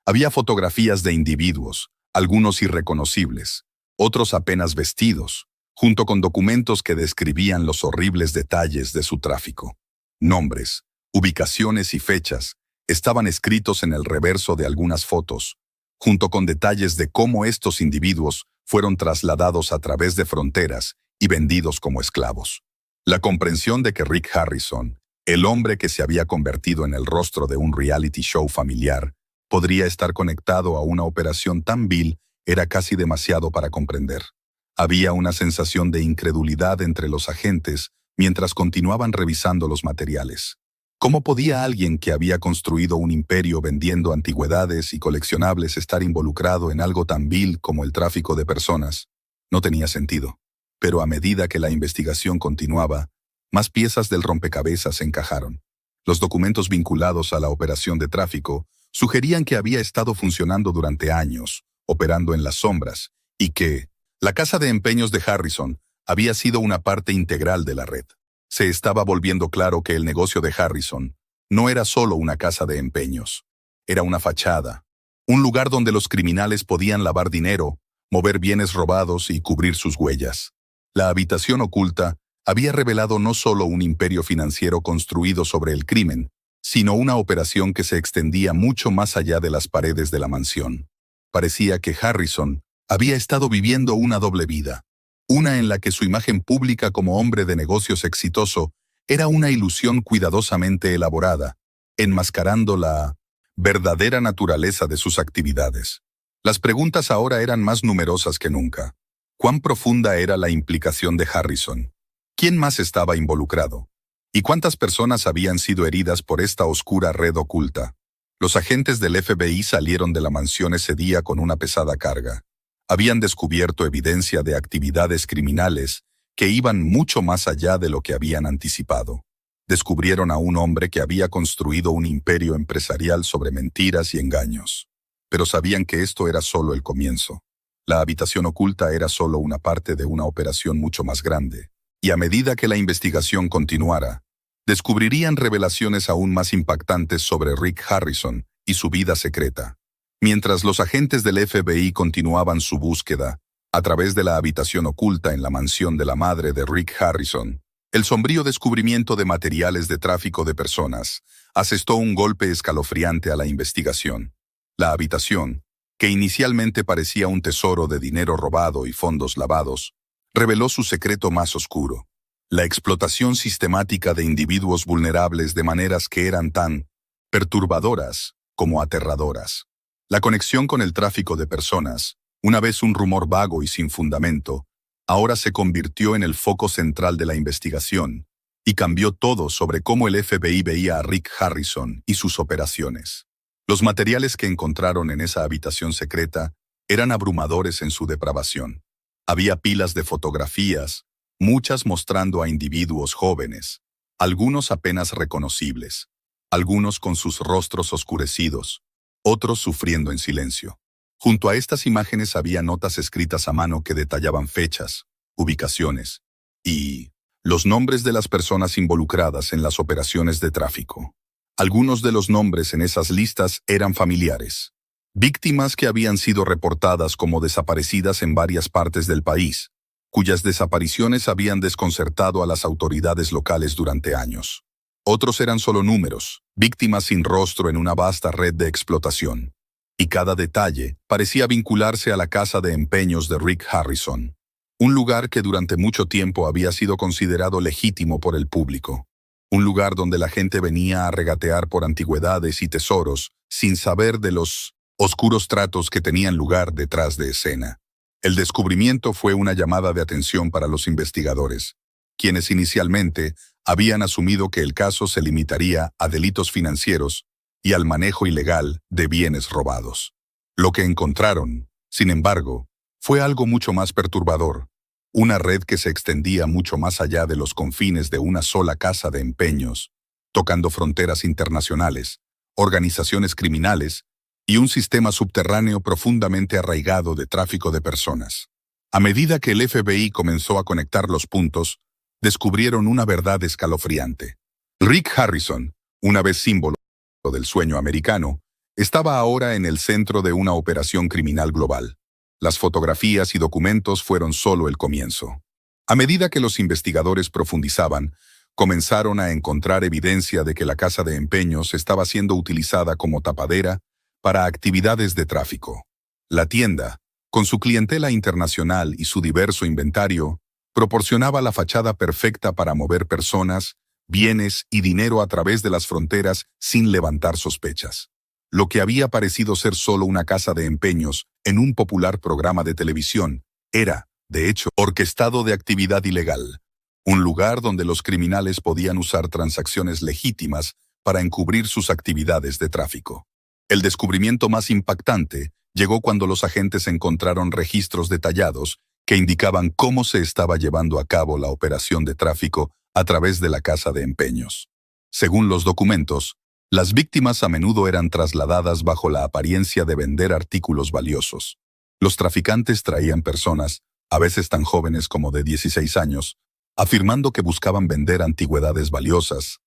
Speaker 1: Había fotografías de individuos, algunos irreconocibles, otros apenas vestidos, junto con documentos que describían los horribles detalles de su tráfico. Nombres, ubicaciones y fechas estaban escritos en el reverso de algunas fotos, junto con detalles de cómo estos individuos fueron trasladados a través de fronteras y vendidos como esclavos. La comprensión de que Rick Harrison, el hombre que se había convertido en el rostro de un reality show familiar, podría estar conectado a una operación tan vil, era casi demasiado para comprender. Había una sensación de incredulidad entre los agentes mientras continuaban revisando los materiales. ¿Cómo podía alguien que había construido un imperio vendiendo antigüedades y coleccionables estar involucrado en algo tan vil como el tráfico de personas? No tenía sentido. Pero a medida que la investigación continuaba, más piezas del rompecabezas se encajaron. Los documentos vinculados a la operación de tráfico sugerían que había estado funcionando durante años, operando en las sombras, y que la casa de empeños de Harrison había sido una parte integral de la red. Se estaba volviendo claro que el negocio de Harrison no era solo una casa de empeños. Era una fachada, un lugar donde los criminales podían lavar dinero, mover bienes robados y cubrir sus huellas. La habitación oculta había revelado no solo un imperio financiero construido sobre el crimen, sino una operación que se extendía mucho más allá de las paredes de la mansión. Parecía que Harrison había estado viviendo una doble vida, una en la que su imagen pública como hombre de negocios exitoso era una ilusión cuidadosamente elaborada, enmascarando la verdadera naturaleza de sus actividades. Las preguntas ahora eran más numerosas que nunca. ¿Cuán profunda era la implicación de Harrison? ¿Quién más estaba involucrado? ¿Y cuántas personas habían sido heridas por esta oscura red oculta? Los agentes del FBI salieron de la mansión ese día con una pesada carga. Habían descubierto evidencia de actividades criminales que iban mucho más allá de lo que habían anticipado. Descubrieron a un hombre que había construido un imperio empresarial sobre mentiras y engaños. Pero sabían que esto era solo el comienzo. La habitación oculta era solo una parte de una operación mucho más grande. Y a medida que la investigación continuara, descubrirían revelaciones aún más impactantes sobre Rick Harrison y su vida secreta. Mientras los agentes del FBI continuaban su búsqueda, a través de la habitación oculta en la mansión de la madre de Rick Harrison, el sombrío descubrimiento de materiales de tráfico de personas asestó un golpe escalofriante a la investigación. La habitación, que inicialmente parecía un tesoro de dinero robado y fondos lavados, reveló su secreto más oscuro: la explotación sistemática de individuos vulnerables de maneras que eran tan perturbadoras como aterradoras. La conexión con el tráfico de personas, una vez un rumor vago y sin fundamento, ahora se convirtió en el foco central de la investigación y cambió todo sobre cómo el FBI veía a Rick Harrison y sus operaciones. Los materiales que encontraron en esa habitación secreta eran abrumadores en su depravación. Había pilas de fotografías, muchas mostrando a individuos jóvenes, algunos apenas reconocibles, algunos con sus rostros oscurecidos, otros sufriendo en silencio. Junto a estas imágenes había notas escritas a mano que detallaban fechas, ubicaciones y los nombres de las personas involucradas en las operaciones de tráfico. Algunos de los nombres en esas listas eran familiares, víctimas que habían sido reportadas como desaparecidas en varias partes del país, cuyas desapariciones habían desconcertado a las autoridades locales durante años. Otros eran solo números, víctimas sin rostro en una vasta red de explotación. Y cada detalle parecía vincularse a la casa de empeños de Rick Harrison, un lugar que durante mucho tiempo había sido considerado legítimo por el público. Un lugar donde la gente venía a regatear por antigüedades y tesoros sin saber de los oscuros tratos que tenían lugar detrás de escena. El descubrimiento fue una llamada de atención para los investigadores, quienes inicialmente habían asumido que el caso se limitaría a delitos financieros y al manejo ilegal de bienes robados. Lo que encontraron, sin embargo, fue algo mucho más perturbador. Una red que se extendía mucho más allá de los confines de una sola casa de empeños, tocando fronteras internacionales, organizaciones criminales y un sistema subterráneo profundamente arraigado de tráfico de personas. A medida que el FBI comenzó a conectar los puntos, descubrieron una verdad escalofriante. Rick Harrison, una vez símbolo del sueño americano, estaba ahora en el centro de una operación criminal global. Las fotografías y documentos fueron solo el comienzo. A medida que los investigadores profundizaban, comenzaron a encontrar evidencia de que la casa de empeños estaba siendo utilizada como tapadera para actividades de tráfico. La tienda, con su clientela internacional y su diverso inventario, proporcionaba la fachada perfecta para mover personas, bienes y dinero a través de las fronteras sin levantar sospechas. Lo que había parecido ser solo una casa de empeños en un popular programa de televisión era, de hecho, orquestado de actividad ilegal, un lugar donde los criminales podían usar transacciones legítimas para encubrir sus actividades de tráfico. El descubrimiento más impactante llegó cuando los agentes encontraron registros detallados que indicaban cómo se estaba llevando a cabo la operación de tráfico a través de la casa de empeños. Según los documentos, las víctimas a menudo eran trasladadas bajo la apariencia de vender artículos valiosos. Los traficantes traían personas, a veces tan jóvenes como de 16 años, afirmando que buscaban vender antigüedades valiosas.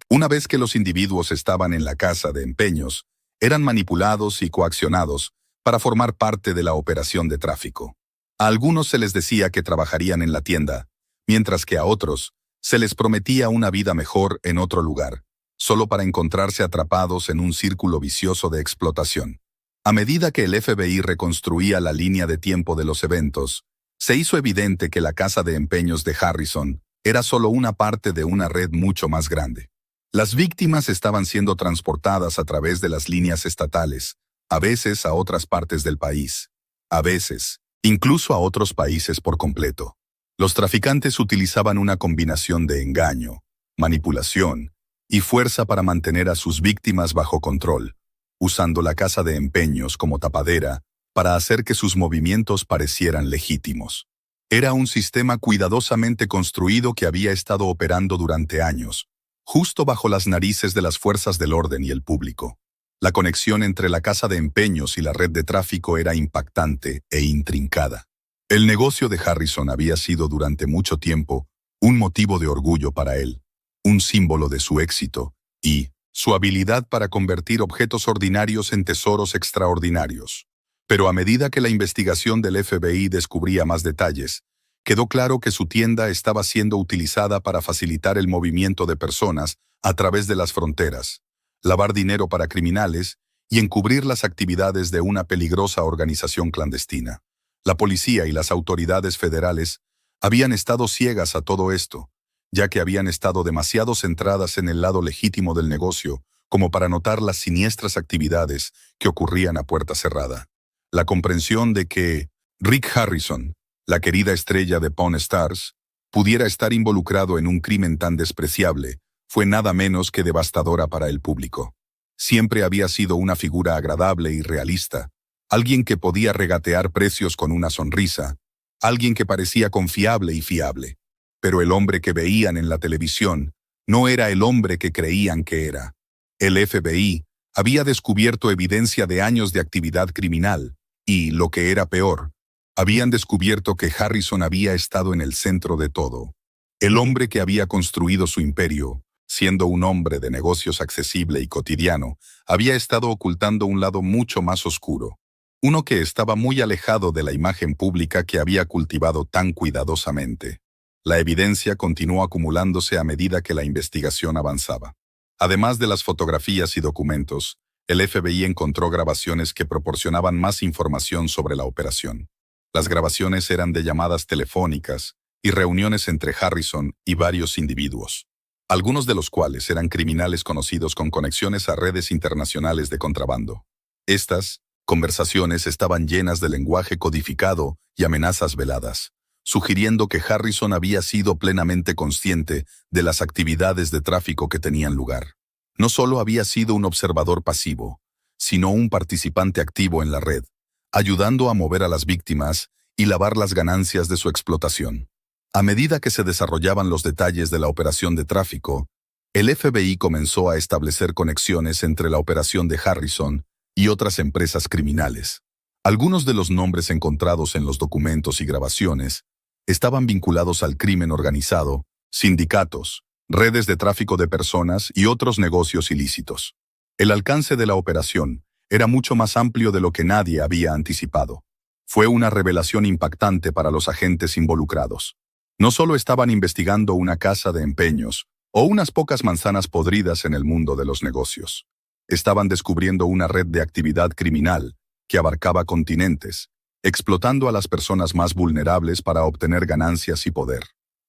Speaker 1: Una vez que los individuos estaban en la casa de empeños, eran manipulados y coaccionados para formar parte de la operación de tráfico. A algunos se les decía que trabajarían en la tienda, mientras que a otros se les prometía una vida mejor en otro lugar, solo para encontrarse atrapados en un círculo vicioso de explotación. A medida que el FBI reconstruía la línea de tiempo de los eventos, se hizo evidente que la casa de empeños de Harrison era solo una parte de una red mucho más grande. Las víctimas estaban siendo transportadas a través de las líneas estatales, a veces a otras partes del país, a veces, incluso a otros países por completo. Los traficantes utilizaban una combinación de engaño, manipulación y fuerza para mantener a sus víctimas bajo control, usando la casa de empeños como tapadera para hacer que sus movimientos parecieran legítimos. Era un sistema cuidadosamente construido que había estado operando durante años, justo bajo las narices de las fuerzas del orden y el público. La conexión entre la casa de empeños y la red de tráfico era impactante e intrincada. El negocio de Harrison había sido durante mucho tiempo un motivo de orgullo para él, un símbolo de su éxito y su habilidad para convertir objetos ordinarios en tesoros extraordinarios. Pero a medida que la investigación del FBI descubría más detalles, quedó claro que su tienda estaba siendo utilizada para facilitar el movimiento de personas a través de las fronteras, lavar dinero para criminales y encubrir las actividades de una peligrosa organización clandestina. La policía y las autoridades federales habían estado ciegas a todo esto, ya que habían estado demasiado centradas en el lado legítimo del negocio como para notar las siniestras actividades que ocurrían a puerta cerrada. La comprensión de que Rick Harrison, la querida estrella de Pawn Stars, pudiera estar involucrado en un crimen tan despreciable, fue nada menos que devastadora para el público. Siempre había sido una figura agradable y realista, alguien que podía regatear precios con una sonrisa, alguien que parecía confiable y fiable. Pero el hombre que veían en la televisión no era el hombre que creían que era. El FBI había descubierto evidencia de años de actividad criminal y, lo que era peor, habían descubierto que Harrison había estado en el centro de todo. El hombre que había construido su imperio, siendo un hombre de negocios accesible y cotidiano, había estado ocultando un lado mucho más oscuro, uno que estaba muy alejado de la imagen pública que había cultivado tan cuidadosamente. La evidencia continuó acumulándose a medida que la investigación avanzaba. Además de las fotografías y documentos, el FBI encontró grabaciones que proporcionaban más información sobre la operación. Las grabaciones eran de llamadas telefónicas y reuniones entre Harrison y varios individuos, algunos de los cuales eran criminales conocidos con conexiones a redes internacionales de contrabando. Estas conversaciones estaban llenas de lenguaje codificado y amenazas veladas, sugiriendo que Harrison había sido plenamente consciente de las actividades de tráfico que tenían lugar. No solo había sido un observador pasivo, sino un participante activo en la red, ayudando a mover a las víctimas y lavar las ganancias de su explotación. A medida que se desarrollaban los detalles de la operación de tráfico, el FBI comenzó a establecer conexiones entre la operación de Harrison y otras empresas criminales. Algunos de los nombres encontrados en los documentos y grabaciones estaban vinculados al crimen organizado, sindicatos, redes de tráfico de personas y otros negocios ilícitos. El alcance de la operación era mucho más amplio de lo que nadie había anticipado. Fue una revelación impactante para los agentes involucrados. No solo estaban investigando una casa de empeños o unas pocas manzanas podridas en el mundo de los negocios. Estaban descubriendo una red de actividad criminal que abarcaba continentes, explotando a las personas más vulnerables para obtener ganancias y poder.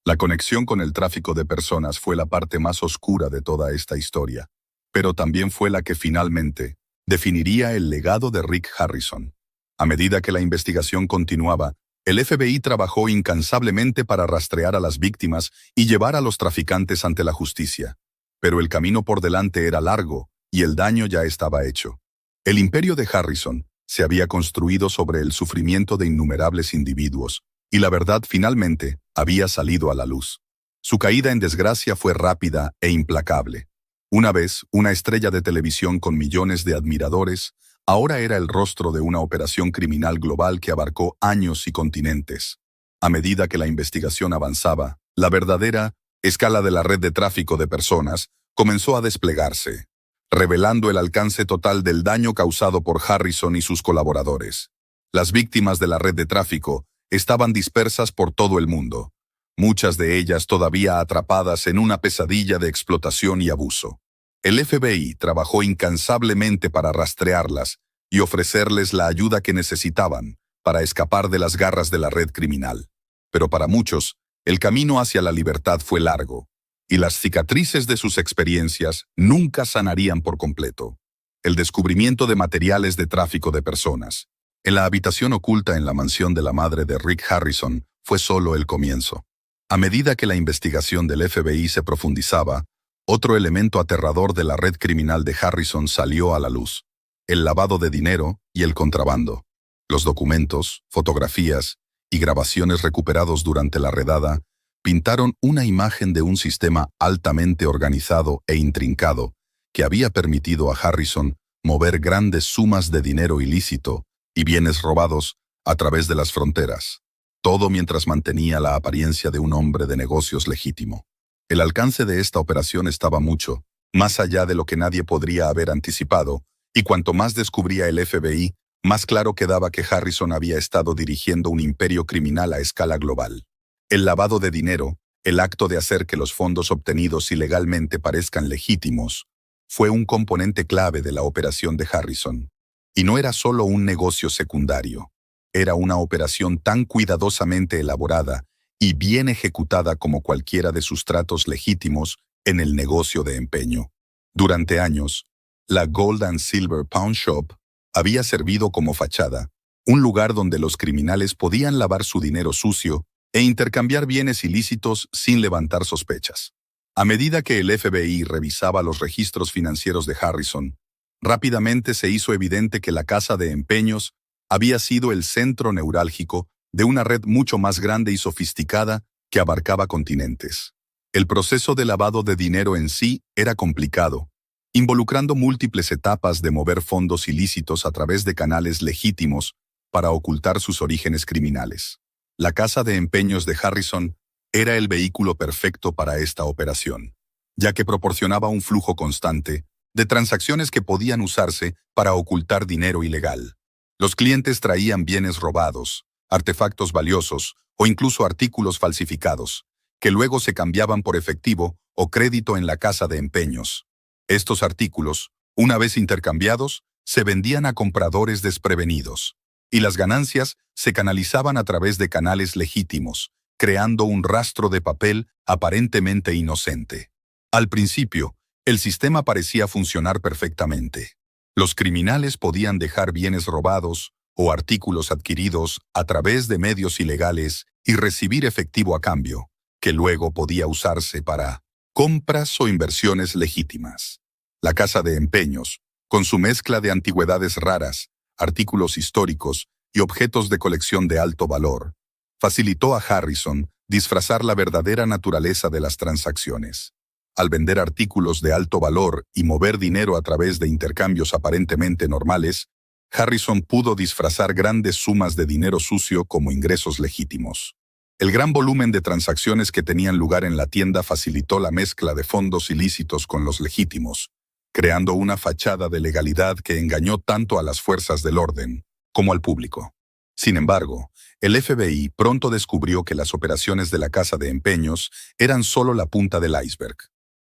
Speaker 1: La conexión con el tráfico de personas fue la parte más oscura de toda esta historia, pero también fue la que finalmente definiría el legado de Rick Harrison. A medida que la investigación continuaba, el FBI trabajó incansablemente para rastrear a las víctimas y llevar a los traficantes ante la justicia. Pero el camino por delante era largo y el daño ya estaba hecho. El imperio de Harrison se había construido sobre el sufrimiento de innumerables individuos, y la verdad finalmente había salido a la luz. Su caída en desgracia fue rápida e implacable. Una vez, una estrella de televisión con millones de admiradores, ahora era el rostro de una operación criminal global que abarcó años y continentes. A medida que la investigación avanzaba, la verdadera escala de la red de tráfico de personas comenzó a desplegarse, revelando el alcance total del daño causado por Harrison y sus colaboradores. Las víctimas de la red de tráfico estaban dispersas por todo el mundo, muchas de ellas todavía atrapadas en una pesadilla de explotación y abuso. El FBI trabajó incansablemente para rastrearlas y ofrecerles la ayuda que necesitaban para escapar de las garras de la red criminal. Pero para muchos, el camino hacia la libertad fue largo, y las cicatrices de sus experiencias nunca sanarían por completo. El descubrimiento de materiales de tráfico de personas en la habitación oculta en la mansión de la madre de Rick Harrison fue solo el comienzo. A medida que la investigación del FBI se profundizaba, otro elemento aterrador de la red criminal de Harrison salió a la luz: el lavado de dinero y el contrabando. Los documentos, fotografías y grabaciones recuperados durante la redada pintaron una imagen de un sistema altamente organizado e intrincado que había permitido a Harrison mover grandes sumas de dinero ilícito y bienes robados a través de las fronteras, todo mientras mantenía la apariencia de un hombre de negocios legítimo. El alcance de esta operación estaba mucho más allá de lo que nadie podría haber anticipado, y cuanto más descubría el FBI, más claro quedaba que Harrison había estado dirigiendo un imperio criminal a escala global. El lavado de dinero, el acto de hacer que los fondos obtenidos ilegalmente parezcan legítimos, fue un componente clave de la operación de Harrison. Y no era solo un negocio secundario, era una operación tan cuidadosamente elaborada y bien ejecutada como cualquiera de sus tratos legítimos en el negocio de empeño. Durante años, la Gold and Silver Pawn Shop había servido como fachada, un lugar donde los criminales podían lavar su dinero sucio e intercambiar bienes ilícitos sin levantar sospechas. A medida que el FBI revisaba los registros financieros de Harrison, rápidamente se hizo evidente que la casa de empeños había sido el centro neurálgico de una red mucho más grande y sofisticada que abarcaba continentes. El proceso de lavado de dinero en sí era complicado, involucrando múltiples etapas de mover fondos ilícitos a través de canales legítimos para ocultar sus orígenes criminales. La casa de empeños de Harrison era el vehículo perfecto para esta operación, ya que proporcionaba un flujo constante de transacciones que podían usarse para ocultar dinero ilegal. Los clientes traían bienes robados, artefactos valiosos o incluso artículos falsificados, que luego se cambiaban por efectivo o crédito en la casa de empeños. Estos artículos, una vez intercambiados, se vendían a compradores desprevenidos, y las ganancias se canalizaban a través de canales legítimos, creando un rastro de papel aparentemente inocente. Al principio, el sistema parecía funcionar perfectamente. Los criminales podían dejar bienes robados o artículos adquiridos a través de medios ilegales y recibir efectivo a cambio, que luego podía usarse para compras o inversiones legítimas. La casa de empeños, con su mezcla de antigüedades raras, artículos históricos y objetos de colección de alto valor, facilitó a Harrison disfrazar la verdadera naturaleza de las transacciones. Al vender artículos de alto valor y mover dinero a través de intercambios aparentemente normales, Harrison pudo disfrazar grandes sumas de dinero sucio como ingresos legítimos. El gran volumen de transacciones que tenían lugar en la tienda facilitó la mezcla de fondos ilícitos con los legítimos, creando una fachada de legalidad que engañó tanto a las fuerzas del orden como al público. Sin embargo, el FBI pronto descubrió que las operaciones de la casa de empeños eran solo la punta del iceberg.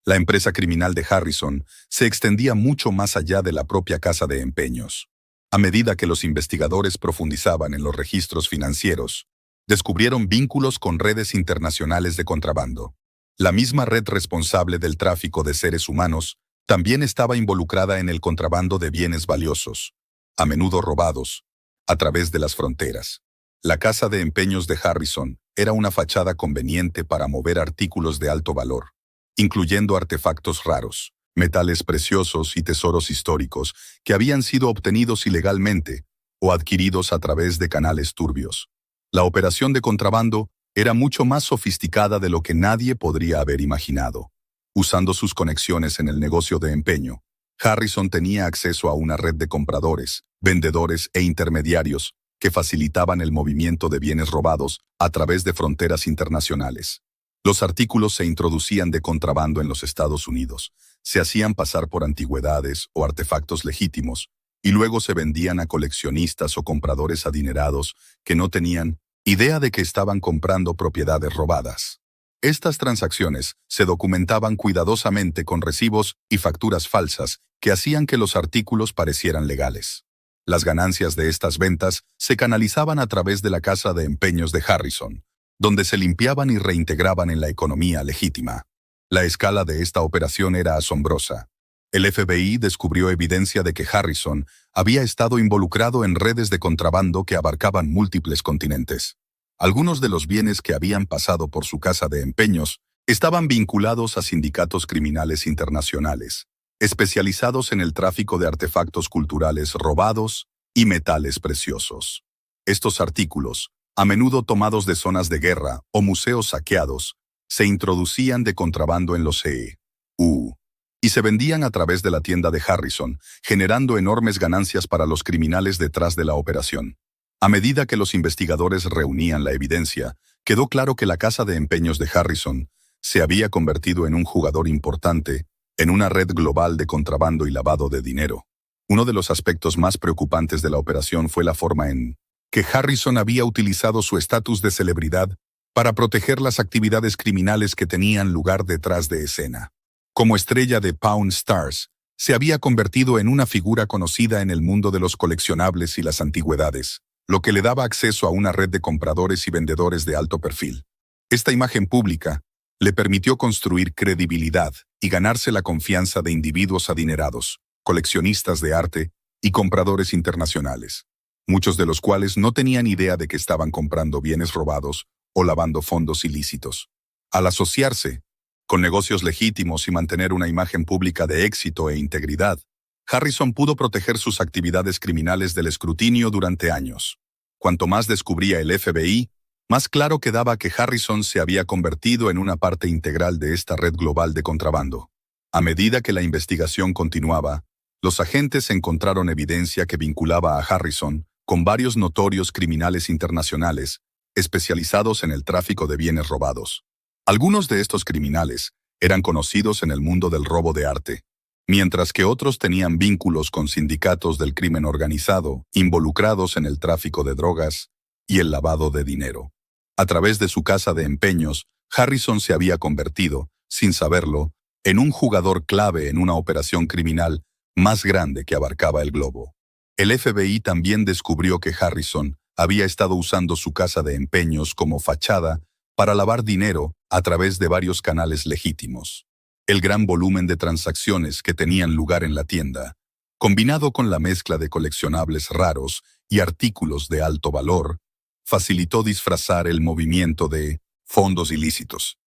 Speaker 1: La empresa criminal de Harrison se extendía mucho más allá de la propia casa de empeños. A medida que los investigadores profundizaban en los registros financieros, descubrieron vínculos con redes internacionales de contrabando. La misma red responsable del tráfico de seres humanos también estaba involucrada en el contrabando de bienes valiosos, a menudo robados, a través de las fronteras. La casa de empeños de Harrison era una fachada conveniente para mover artículos de alto valor, incluyendo artefactos raros, metales preciosos y tesoros históricos que habían sido obtenidos ilegalmente o adquiridos a través de canales turbios. La operación de contrabando era mucho más sofisticada de lo que nadie podría haber imaginado. Usando sus conexiones en el negocio de empeño, Harrison tenía acceso a una red de compradores, vendedores e intermediarios que facilitaban el movimiento de bienes robados a través de fronteras internacionales. Los artículos se introducían de contrabando en los Estados Unidos, se hacían pasar por antigüedades o artefactos legítimos, y luego se vendían a coleccionistas o compradores adinerados que no tenían idea de que estaban comprando propiedades robadas. Estas transacciones se documentaban cuidadosamente con recibos y facturas falsas que hacían que los artículos parecieran legales. Las ganancias de estas ventas se canalizaban a través de la casa de empeños de Harrison, donde se limpiaban y reintegraban en la economía legítima. La escala de esta operación era asombrosa. El FBI descubrió evidencia de que Harrison había estado involucrado en redes de contrabando que abarcaban múltiples continentes. Algunos de los bienes que habían pasado por su casa de empeños estaban vinculados a sindicatos criminales internacionales, especializados en el tráfico de artefactos culturales robados y metales preciosos. Estos artículos, a menudo tomados de zonas de guerra o museos saqueados, se introducían de contrabando en los EU y se vendían a través de la tienda de Harrison, generando enormes ganancias para los criminales detrás de la operación. A medida que los investigadores reunían la evidencia, quedó claro que la casa de empeños de Harrison se había convertido en un jugador importante en una red global de contrabando y lavado de dinero. Uno de los aspectos más preocupantes de la operación fue la forma en que Harrison había utilizado su estatus de celebridad para proteger las actividades criminales que tenían lugar detrás de escena. Como estrella de Pawn Stars, se había convertido en una figura conocida en el mundo de los coleccionables y las antigüedades, lo que le daba acceso a una red de compradores y vendedores de alto perfil. Esta imagen pública le permitió construir credibilidad y ganarse la confianza de individuos adinerados, coleccionistas de arte y compradores internacionales, muchos de los cuales no tenían idea de que estaban comprando bienes robados o lavando fondos ilícitos. Al asociarse con negocios legítimos y mantener una imagen pública de éxito e integridad, Harrison pudo proteger sus actividades criminales del escrutinio durante años. Cuanto más descubría el FBI, más claro quedaba que Harrison se había convertido en una parte integral de esta red global de contrabando. A medida que la investigación continuaba, los agentes encontraron evidencia que vinculaba a Harrison con varios notorios criminales internacionales especializados en el tráfico de bienes robados. Algunos de estos criminales eran conocidos en el mundo del robo de arte, mientras que otros tenían vínculos con sindicatos del crimen organizado involucrados en el tráfico de drogas y el lavado de dinero. A través de su casa de empeños, Harrison se había convertido, sin saberlo, en un jugador clave en una operación criminal más grande que abarcaba el globo. El FBI también descubrió que Harrison había estado usando su casa de empeños como fachada para lavar dinero a través de varios canales legítimos. El gran volumen de transacciones que tenían lugar en la tienda, combinado con la mezcla de coleccionables raros y artículos de alto valor, facilitó disfrazar el movimiento de fondos ilícitos.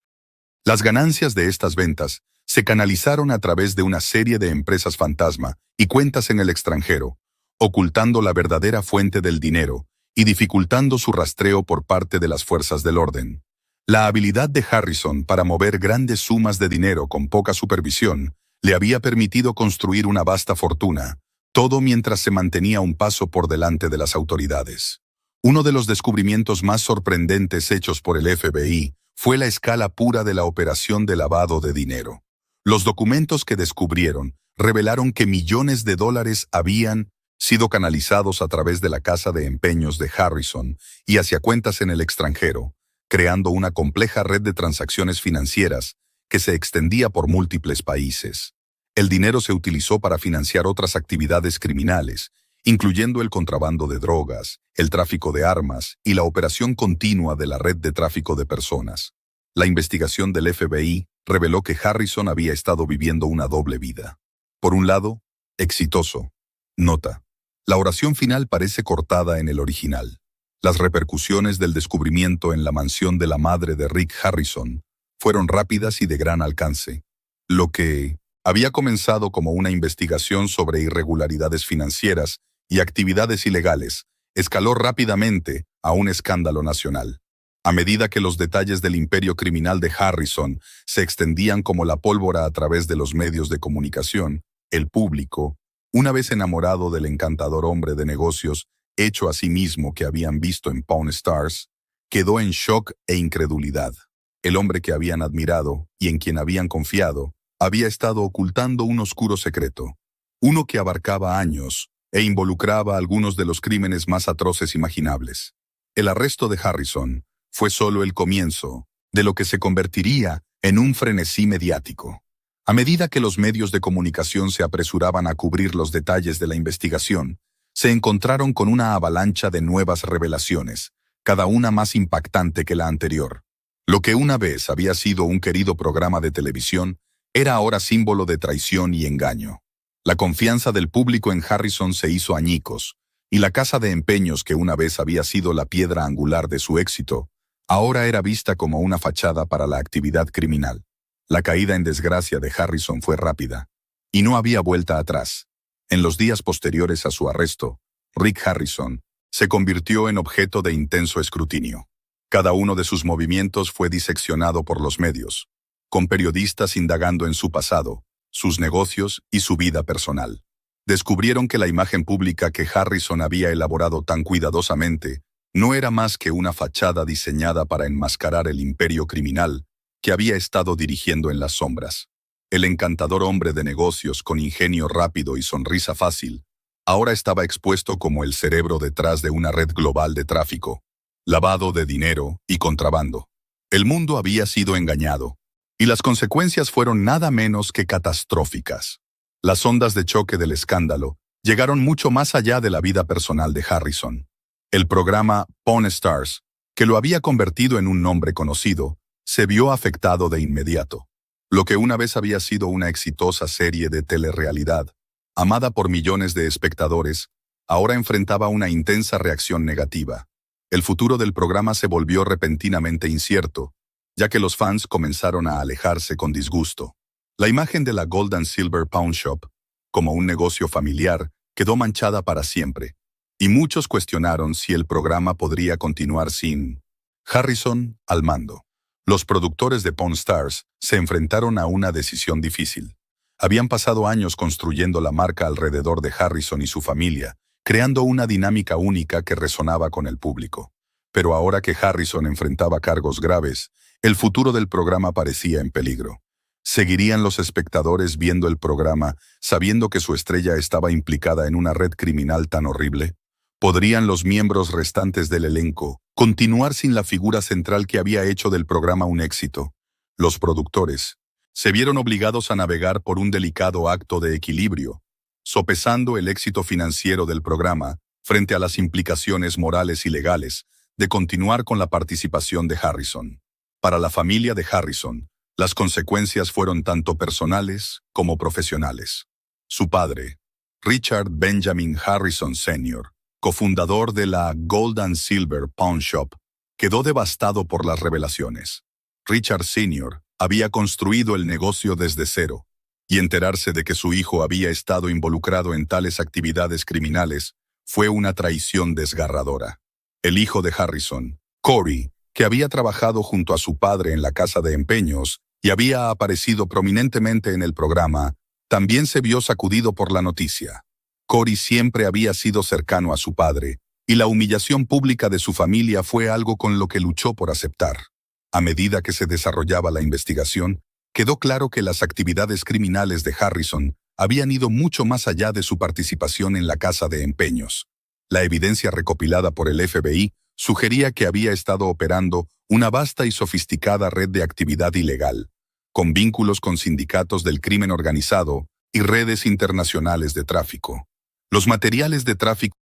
Speaker 1: Las ganancias de estas ventas se canalizaron a través de una serie de empresas fantasma y cuentas en el extranjero, ocultando la verdadera fuente del dinero y dificultando su rastreo por parte de las fuerzas del orden. La habilidad de Harrison para mover grandes sumas de dinero con poca supervisión le había permitido construir una vasta fortuna, todo mientras se mantenía un paso por delante de las autoridades. Uno de los descubrimientos más sorprendentes hechos por el FBI fue la escala pura de la operación de lavado de dinero. Los documentos que descubrieron revelaron que millones de dólares habían sido canalizados a través de la casa de empeños de Harrison y hacia cuentas en el extranjero, creando una compleja red de transacciones financieras que se extendía por múltiples países. El dinero se utilizó para financiar otras actividades criminales, incluyendo el contrabando de drogas, el tráfico de armas y la operación continua de la red de tráfico de personas. La investigación del FBI reveló que Harrison había estado viviendo una doble vida. Por un lado, exitoso. Nota: la oración final parece cortada en el original. Las repercusiones del descubrimiento en la mansión de la madre de Rick Harrison fueron rápidas y de gran alcance. Lo que había comenzado como una investigación sobre irregularidades financieras y actividades ilegales escaló rápidamente a un escándalo nacional. A medida que los detalles del imperio criminal de Harrison se extendían como la pólvora a través de los medios de comunicación, el público, una vez enamorado del encantador hombre de negocios hecho a sí mismo que habían visto en Pawn Stars, quedó en shock e incredulidad. El hombre que habían admirado y en quien habían confiado había estado ocultando un oscuro secreto, uno que abarcaba años e involucraba algunos de los crímenes más atroces imaginables. El arresto de Harrison fue solo el comienzo de lo que se convertiría en un frenesí mediático. A medida que los medios de comunicación se apresuraban a cubrir los detalles de la investigación, se encontraron con una avalancha de nuevas revelaciones, cada una más impactante que la anterior. Lo que una vez había sido un querido programa de televisión era ahora símbolo de traición y engaño. La confianza del público en Harrison se hizo añicos, y la casa de empeños que una vez había sido la piedra angular de su éxito, ahora era vista como una fachada para la actividad criminal. La caída en desgracia de Harrison fue rápida, y no había vuelta atrás. En los días posteriores a su arresto, Rick Harrison se convirtió en objeto de intenso escrutinio. Cada uno de sus movimientos fue diseccionado por los medios, con periodistas indagando en su pasado, sus negocios y su vida personal. Descubrieron que la imagen pública que Harrison había elaborado tan cuidadosamente no era más que una fachada diseñada para enmascarar el imperio criminal que había estado dirigiendo en las sombras. El encantador hombre de negocios con ingenio rápido y sonrisa fácil, ahora estaba expuesto como el cerebro detrás de una red global de tráfico, lavado de dinero y contrabando. El mundo había sido engañado, y las consecuencias fueron nada menos que catastróficas. Las ondas de choque del escándalo llegaron mucho más allá de la vida personal de Harrison. El programa Pawn Stars, que lo había convertido en un nombre conocido, se vio afectado de inmediato. Lo que una vez había sido una exitosa serie de telerrealidad, amada por millones de espectadores, ahora enfrentaba una intensa reacción negativa. El futuro del programa se volvió repentinamente incierto, ya que los fans comenzaron a alejarse con disgusto. La imagen de la Gold and Silver Pawn Shop, como un negocio familiar, quedó manchada para siempre, y muchos cuestionaron si el programa podría continuar sin Harrison al mando. Los productores de Pawn Stars se enfrentaron a una decisión difícil. Habían pasado años construyendo la marca alrededor de Harrison y su familia, creando una dinámica única que resonaba con el público. Pero ahora que Harrison enfrentaba cargos graves, el futuro del programa parecía en peligro. ¿Seguirían los espectadores viendo el programa sabiendo que su estrella estaba implicada en una red criminal tan horrible? ¿Podrían los miembros restantes del elenco continuar sin la figura central que había hecho del programa un éxito? Los productores se vieron obligados a navegar por un delicado acto de equilibrio, sopesando el éxito financiero del programa frente a las implicaciones morales y legales de continuar con la participación de Harrison. Para la familia de Harrison, las consecuencias fueron tanto personales como profesionales. Su padre, Richard Benjamin Harrison Sr., cofundador de la Gold and Silver Pawn Shop, quedó devastado por las revelaciones. Richard Sr. había construido el negocio desde cero, y enterarse de que su hijo había estado involucrado en tales actividades criminales fue una traición desgarradora. El hijo de Harrison, Corey, que había trabajado junto a su padre en la casa de empeños y había aparecido prominentemente en el programa, también se vio sacudido por la noticia. Corey siempre había sido cercano a su padre, y la humillación pública de su familia fue algo con lo que luchó por aceptar. A medida que se desarrollaba la investigación, quedó claro que las actividades criminales de Harrison habían ido mucho más allá de su participación en la casa de empeños. La evidencia recopilada por el FBI sugería que había estado operando una vasta y sofisticada red de actividad ilegal, con vínculos con sindicatos del crimen organizado y redes internacionales de tráfico. Los materiales de tráfico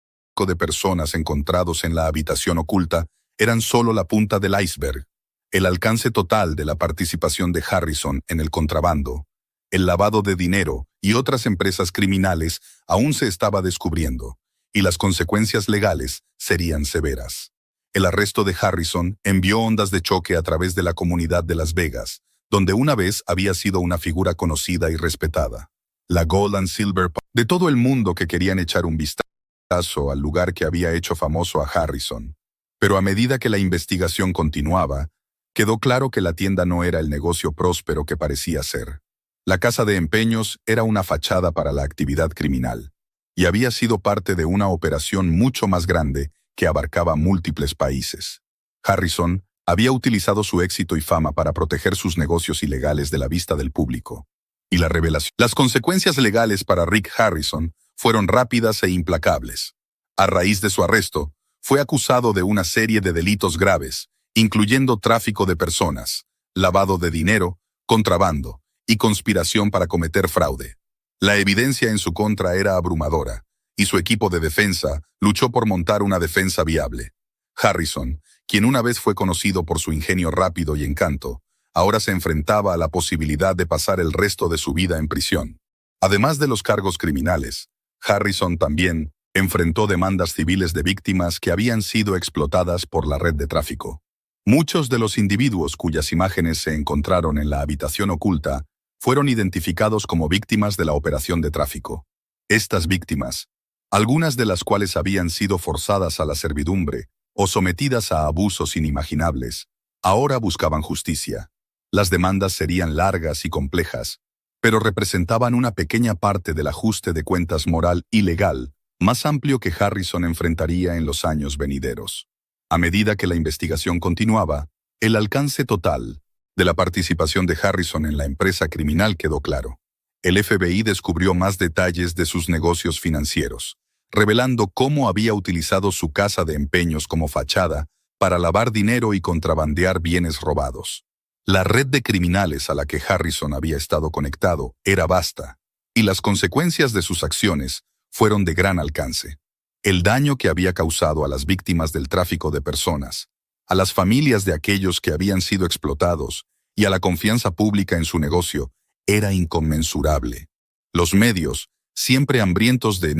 Speaker 1: de personas encontrados en la habitación oculta eran solo la punta del iceberg. El alcance total de la participación de Harrison en el contrabando, el lavado de dinero y otras empresas criminales aún se estaba descubriendo, y las consecuencias legales serían severas. El arresto de Harrison envió ondas de choque a través de la comunidad de Las Vegas, donde una vez había sido una figura conocida y respetada. La Gold and Silver de todo el mundo que querían echar un vistazo al lugar que había hecho famoso a Harrison. Pero a medida que la investigación continuaba, quedó claro que la tienda no era el negocio próspero que parecía ser. La casa de empeños era una fachada para la actividad criminal, y había sido parte de una operación mucho más grande que abarcaba múltiples países. Harrison había utilizado su éxito y fama para proteger sus negocios ilegales de la vista del público. Y la revelación. Las consecuencias legales para Rick Harrison fueron rápidas e implacables. A raíz de su arresto, fue acusado de una serie de delitos graves, incluyendo tráfico de personas, lavado de dinero, contrabando y conspiración para cometer fraude. La evidencia en su contra era abrumadora, y su equipo de defensa luchó por montar una defensa viable. Harrison, quien una vez fue conocido por su ingenio rápido y encanto, ahora se enfrentaba a la posibilidad de pasar el resto de su vida en prisión. Además de los cargos criminales, Harrison también enfrentó demandas civiles de víctimas que habían sido explotadas por la red de tráfico. Muchos de los individuos cuyas imágenes se encontraron en la habitación oculta fueron identificados como víctimas de la operación de tráfico. Estas víctimas, algunas de las cuales habían sido forzadas a la servidumbre o sometidas a abusos inimaginables, ahora buscaban justicia. Las demandas serían largas y complejas, pero representaban una pequeña parte del ajuste de cuentas moral y legal más amplio que Harrison enfrentaría en los años venideros. A medida que la investigación continuaba, el alcance total de la participación de Harrison en la empresa criminal quedó claro. El FBI descubrió más detalles de sus negocios financieros, revelando cómo había utilizado su casa de empeños como fachada para lavar dinero y contrabandear bienes robados. La red de criminales a la que Harrison había estado conectado era vasta, y las consecuencias de sus acciones fueron de gran alcance. El daño que había causado a las víctimas del tráfico de personas, a las familias de aquellos que habían sido explotados y a la confianza pública en su negocio era inconmensurable. Los medios, siempre hambrientos de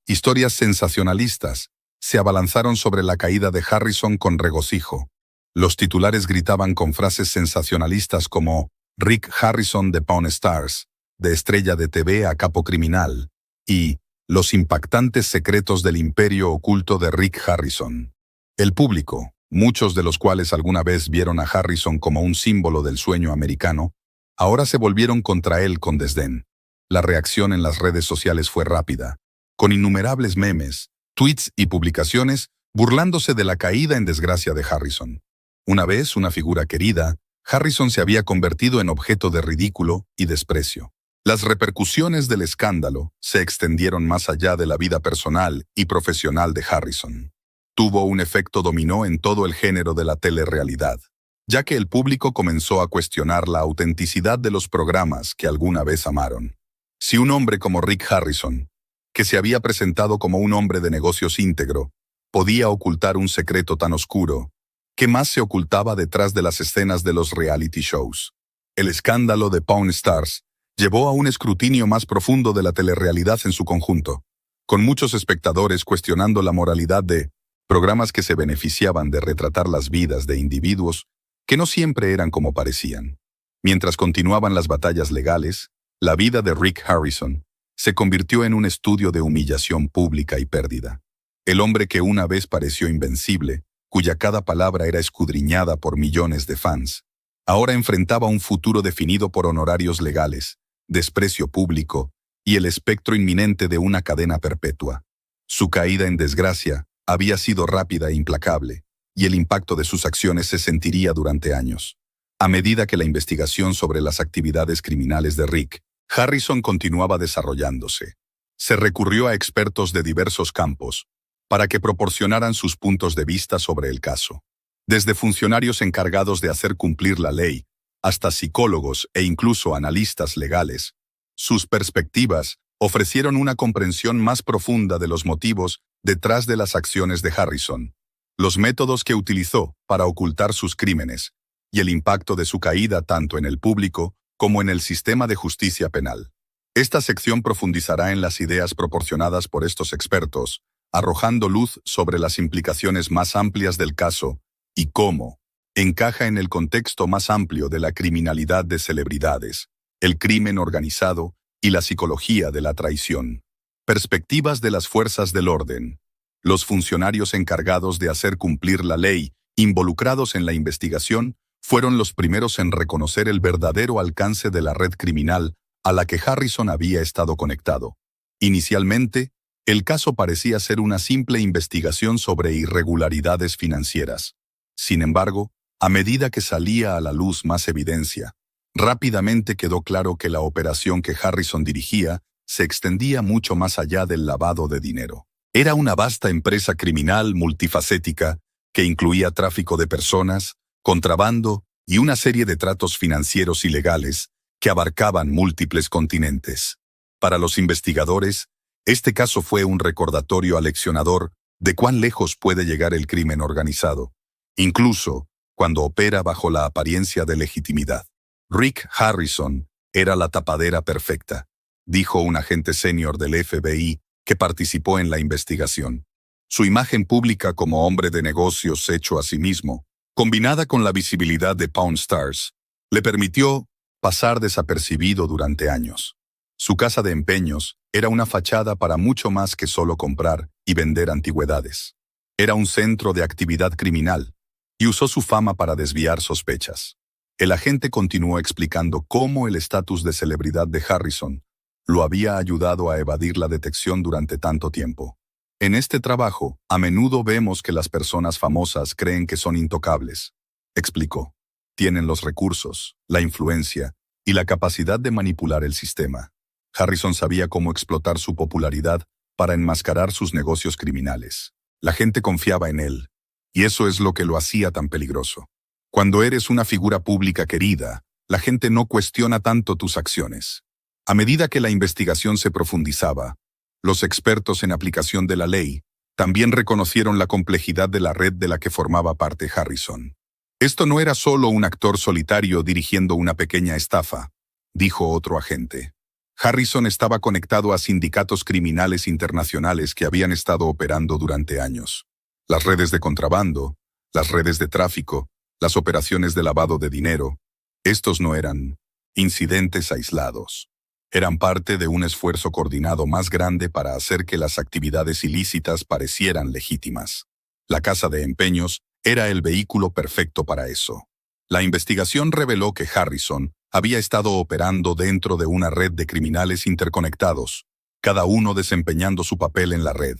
Speaker 1: historias sensacionalistas, se abalanzaron sobre la caída de Harrison con regocijo. Los titulares gritaban con frases sensacionalistas como Rick Harrison de Pawn Stars, de estrella de TV a capo criminal, y los impactantes secretos del imperio oculto de Rick Harrison. El público, muchos de los cuales alguna vez vieron a Harrison como un símbolo del sueño americano, ahora se volvieron contra él con desdén. La reacción en las redes sociales fue rápida, con innumerables memes, tweets y publicaciones burlándose de la caída en desgracia de Harrison. Una vez una figura querida, Harrison se había convertido en objeto de ridículo y desprecio. Las repercusiones del escándalo se extendieron más allá de la vida personal y profesional de Harrison. Tuvo un efecto dominó en todo el género de la telerrealidad, ya que el público comenzó a cuestionar la autenticidad de los programas que alguna vez amaron. Si un hombre como Rick Harrison, que se había presentado como un hombre de negocios íntegro, podía ocultar un secreto tan oscuro, ¿qué más se ocultaba detrás de las escenas de los reality shows? El escándalo de Pawn Stars llevó a un escrutinio más profundo de la telerrealidad en su conjunto, con muchos espectadores cuestionando la moralidad de programas que se beneficiaban de retratar las vidas de individuos que no siempre eran como parecían. Mientras continuaban las batallas legales, la vida de Rick Harrison se convirtió en un estudio de humillación pública y pérdida. El hombre que una vez pareció invencible, cuya cada palabra era escudriñada por millones de fans, ahora enfrentaba un futuro definido por honorarios legales, desprecio público y el espectro inminente de una cadena perpetua. Su caída en desgracia había sido rápida e implacable, y el impacto de sus acciones se sentiría durante años. A medida que la investigación sobre las actividades criminales de Rick Harrison continuaba desarrollándose, se recurrió a expertos de diversos campos para que proporcionaran sus puntos de vista sobre el caso. Desde funcionarios encargados de hacer cumplir la ley, hasta psicólogos e incluso analistas legales, sus perspectivas ofrecieron una comprensión más profunda de los motivos detrás de las acciones de Harrison, los métodos que utilizó para ocultar sus crímenes y el impacto de su caída tanto en el público como en el sistema de justicia penal. Esta sección profundizará en las ideas proporcionadas por estos expertos, arrojando luz sobre las implicaciones más amplias del caso y cómo encaja en el contexto más amplio de la criminalidad de celebridades, el crimen organizado y la psicología de la traición. Perspectivas de las fuerzas del orden. Los funcionarios encargados de hacer cumplir la ley, involucrados en la investigación, fueron los primeros en reconocer el verdadero alcance de la red criminal a la que Harrison había estado conectado. Inicialmente, el caso parecía ser una simple investigación sobre irregularidades financieras. Sin embargo, a medida que salía a la luz más evidencia, rápidamente quedó claro que la operación que Harrison dirigía se extendía mucho más allá del lavado de dinero. Era una vasta empresa criminal multifacética que incluía tráfico de personas, contrabando y una serie de tratos financieros ilegales que abarcaban múltiples continentes. Para los investigadores, este caso fue un recordatorio aleccionador de cuán lejos puede llegar el crimen organizado, incluso cuando opera bajo la apariencia de legitimidad. Rick Harrison era la tapadera perfecta, dijo un agente senior del FBI que participó en la investigación. Su imagen pública como hombre de negocios hecho a sí mismo, combinada con la visibilidad de Pawn Stars, le permitió pasar desapercibido durante años. Su casa de empeños era una fachada para mucho más que solo comprar y vender antigüedades. Era un centro de actividad criminal y usó su fama para desviar sospechas. El agente continuó explicando cómo el estatus de celebridad de Harrison lo había ayudado a evadir la detección durante tanto tiempo. En este trabajo, a menudo vemos que las personas famosas creen que son intocables, explicó. Tienen los recursos, la influencia y la capacidad de manipular el sistema. Harrison sabía cómo explotar su popularidad para enmascarar sus negocios criminales. La gente confiaba en él, y eso es lo que lo hacía tan peligroso. Cuando eres una figura pública querida, la gente no cuestiona tanto tus acciones. A medida que la investigación se profundizaba, los expertos en aplicación de la ley también reconocieron la complejidad de la red de la que formaba parte Harrison. Esto no era solo un actor solitario dirigiendo una pequeña estafa, dijo otro agente. Harrison estaba conectado a sindicatos criminales internacionales que habían estado operando durante años. Las redes de contrabando, las redes de tráfico, las operaciones de lavado de dinero, estos no eran incidentes aislados. Eran parte de un esfuerzo coordinado más grande para hacer que las actividades ilícitas parecieran legítimas. La casa de empeños era el vehículo perfecto para eso. La investigación reveló que Harrison había estado operando dentro de una red de criminales interconectados, cada uno desempeñando su papel en la red.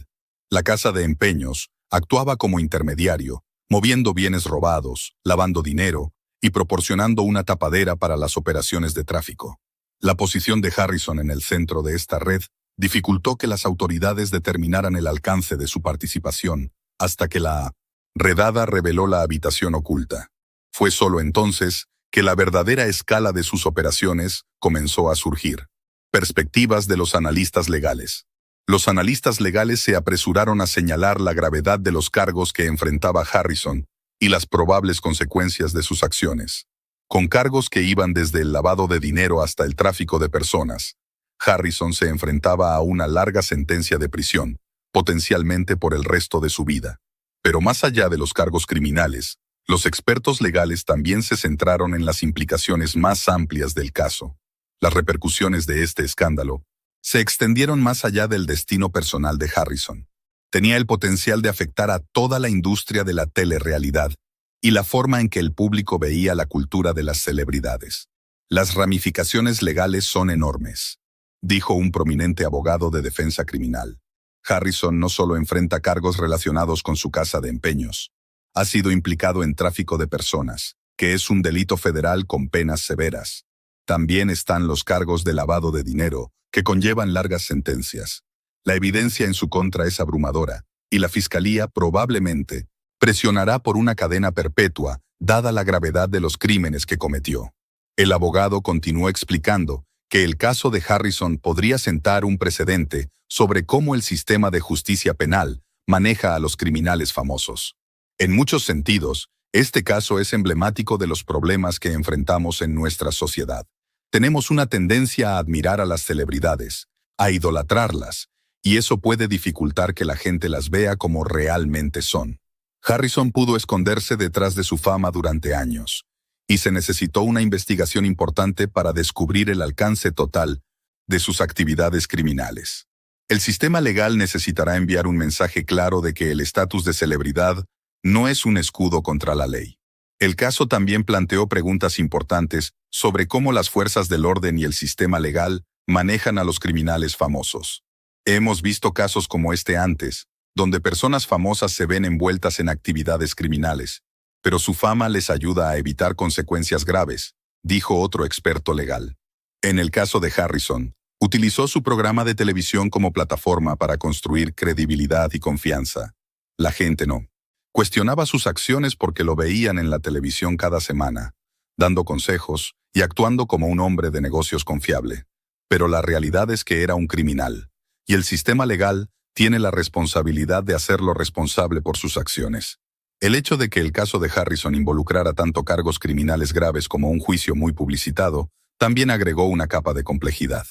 Speaker 1: La casa de empeños actuaba como intermediario, moviendo bienes robados, lavando dinero y proporcionando una tapadera para las operaciones de tráfico. La posición de Harrison en el centro de esta red dificultó que las autoridades determinaran el alcance de su participación, hasta que la redada reveló la habitación oculta. Fue solo entonces que la verdadera escala de sus operaciones comenzó a surgir. Perspectivas de los analistas legales. Los analistas legales se apresuraron a señalar la gravedad de los cargos que enfrentaba Harrison y las probables consecuencias de sus acciones. Con cargos que iban desde el lavado de dinero hasta el tráfico de personas, Harrison se enfrentaba a una larga sentencia de prisión, potencialmente por el resto de su vida. Pero más allá de los cargos criminales, los expertos legales también se centraron en las implicaciones más amplias del caso. Las repercusiones de este escándalo se extendieron más allá del destino personal de Harrison. Tenía el potencial de afectar a toda la industria de la telerrealidad y la forma en que el público veía la cultura de las celebridades. Las ramificaciones legales son enormes, dijo un prominente abogado de defensa criminal. Harrison no solo enfrenta cargos relacionados con su casa de empeños, ha sido implicado en tráfico de personas, que es un delito federal con penas severas. También están los cargos de lavado de dinero, que conllevan largas sentencias. La evidencia en su contra es abrumadora, y la fiscalía probablemente presionará por una cadena perpetua, dada la gravedad de los crímenes que cometió. El abogado continuó explicando que el caso de Harrison podría sentar un precedente sobre cómo el sistema de justicia penal maneja a los criminales famosos. En muchos sentidos, este caso es emblemático de los problemas que enfrentamos en nuestra sociedad. Tenemos una tendencia a admirar a las celebridades, a idolatrarlas, y eso puede dificultar que la gente las vea como realmente son. Harrison pudo esconderse detrás de su fama durante años, y se necesitó una investigación importante para descubrir el alcance total de sus actividades criminales. El sistema legal necesitará enviar un mensaje claro de que el estatus de celebridad no es un escudo contra la ley. El caso también planteó preguntas importantes sobre cómo las fuerzas del orden y el sistema legal manejan a los criminales famosos. Hemos visto casos como este antes, donde personas famosas se ven envueltas en actividades criminales, pero su fama les ayuda a evitar consecuencias graves, dijo otro experto legal. En el caso de Harrison, utilizó su programa de televisión como plataforma para construir credibilidad y confianza. La gente no Cuestionaba sus acciones porque lo veían en la televisión cada semana, dando consejos y actuando como un hombre de negocios confiable. Pero la realidad es que era un criminal, y el sistema legal tiene la responsabilidad de hacerlo responsable por sus acciones. El hecho de que el caso de Harrison involucrara tanto cargos criminales graves como un juicio muy publicitado, también agregó una capa de complejidad.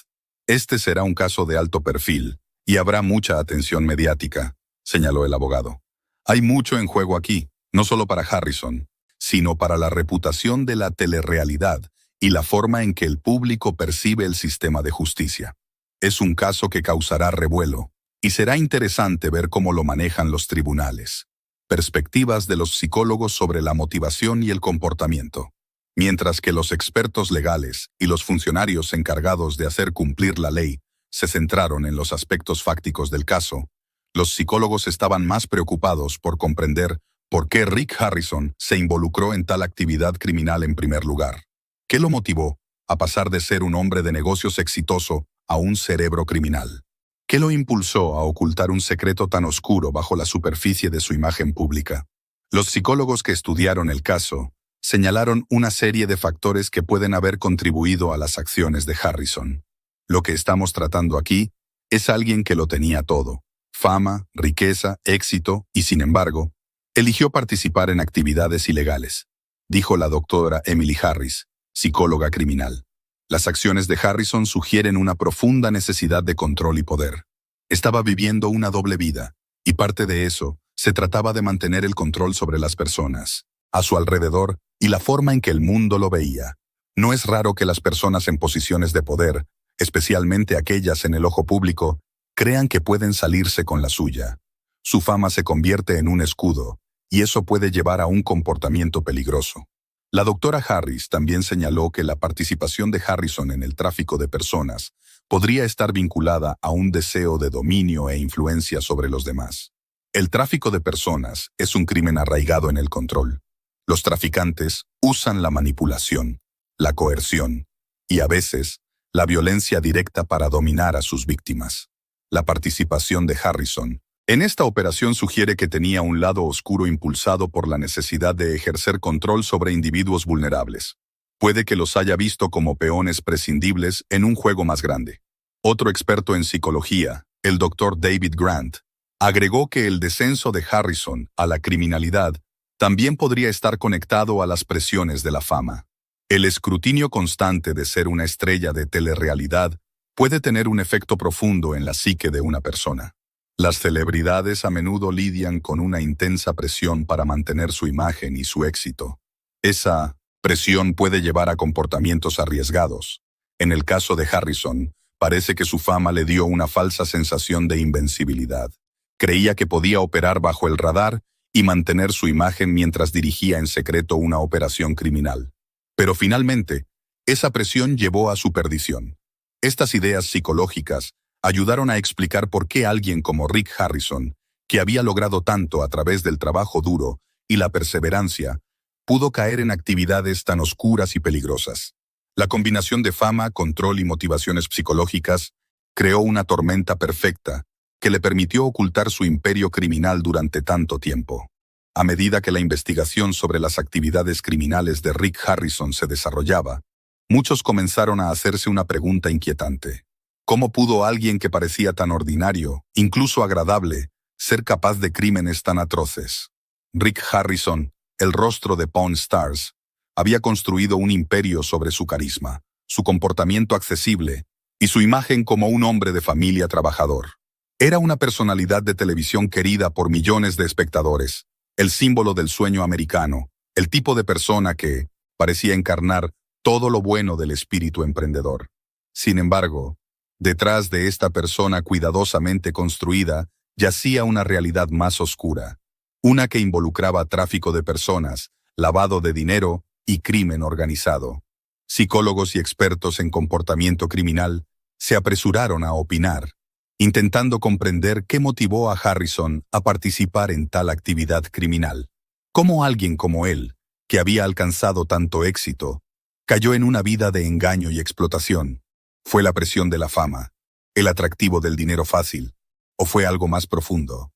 Speaker 1: Este será un caso de alto perfil, y habrá mucha atención mediática, señaló el abogado. Hay mucho en juego aquí, no solo para Harrison, sino para la reputación de la telerrealidad y la forma en que el público percibe el sistema de justicia. Es un caso que causará revuelo, y será interesante ver cómo lo manejan los tribunales. Perspectivas de los psicólogos sobre la motivación y el comportamiento. Mientras que los expertos legales y los funcionarios encargados de hacer cumplir la ley se centraron en los aspectos fácticos del caso, los psicólogos estaban más preocupados por comprender por qué Rick Harrison se involucró en tal actividad criminal en primer lugar. ¿Qué lo motivó a pasar de ser un hombre de negocios exitoso a un cerebro criminal? ¿Qué lo impulsó a ocultar un secreto tan oscuro bajo la superficie de su imagen pública? Los psicólogos que estudiaron el caso señalaron una serie de factores que pueden haber contribuido a las acciones de Harrison. Lo que estamos tratando aquí es alguien que lo tenía todo: fama, riqueza, éxito, y sin embargo, eligió participar en actividades ilegales, dijo la doctora Emily Harris, psicóloga criminal. Las acciones de Harrison sugieren una profunda necesidad de control y poder. Estaba viviendo una doble vida, y parte de eso se trataba de mantener el control sobre las personas a su alrededor y la forma en que el mundo lo veía. No es raro que las personas en posiciones de poder, especialmente aquellas en el ojo público, crean que pueden salirse con la suya. Su fama se convierte en un escudo, y eso puede llevar a un comportamiento peligroso. La doctora Harris también señaló que la participación de Harrison en el tráfico de personas podría estar vinculada a un deseo de dominio e influencia sobre los demás. El tráfico de personas es un crimen arraigado en el control. Los traficantes usan la manipulación, la coerción y, a veces, la violencia directa para dominar a sus víctimas. La participación de Harrison en esta operación sugiere que tenía un lado oscuro impulsado por la necesidad de ejercer control sobre individuos vulnerables. Puede que los haya visto como peones prescindibles en un juego más grande. Otro experto en psicología, el Dr. David Grant, agregó que el descenso de Harrison a la criminalidad también podría estar conectado a las presiones de la fama. El escrutinio constante de ser una estrella de telerrealidad puede tener un efecto profundo en la psique de una persona. Las celebridades a menudo lidian con una intensa presión para mantener su imagen y su éxito. Esa presión puede llevar a comportamientos arriesgados. En el caso de Harrison, parece que su fama le dio una falsa sensación de invencibilidad. Creía que podía operar bajo el radar y mantener su imagen mientras dirigía en secreto una operación criminal. Pero finalmente, esa presión llevó a su perdición. Estas ideas psicológicas ayudaron a explicar por qué alguien como Rick Harrison, que había logrado tanto a través del trabajo duro y la perseverancia, pudo caer en actividades tan oscuras y peligrosas. La combinación de fama, control y motivaciones psicológicas creó una tormenta perfecta que le permitió ocultar su imperio criminal durante tanto tiempo. A medida que la investigación sobre las actividades criminales de Rick Harrison se desarrollaba, muchos comenzaron a hacerse una pregunta inquietante. ¿Cómo pudo alguien que parecía tan ordinario, incluso agradable, ser capaz de crímenes tan atroces? Rick Harrison, el rostro de Pawn Stars, había construido un imperio sobre su carisma, su comportamiento accesible y su imagen como un hombre de familia trabajador. Era una personalidad de televisión querida por millones de espectadores, el símbolo del sueño americano, el tipo de persona que parecía encarnar todo lo bueno del espíritu emprendedor. Sin embargo, detrás de esta persona cuidadosamente construida yacía una realidad más oscura, una que involucraba tráfico de personas, lavado de dinero y crimen organizado. Psicólogos y expertos en comportamiento criminal se apresuraron a opinar, intentando comprender qué motivó a Harrison a participar en tal actividad criminal. ¿Cómo alguien como él, que había alcanzado tanto éxito, cayó en una vida de engaño y explotación? ¿Fue la presión de la fama, el atractivo del dinero fácil, o fue algo más profundo?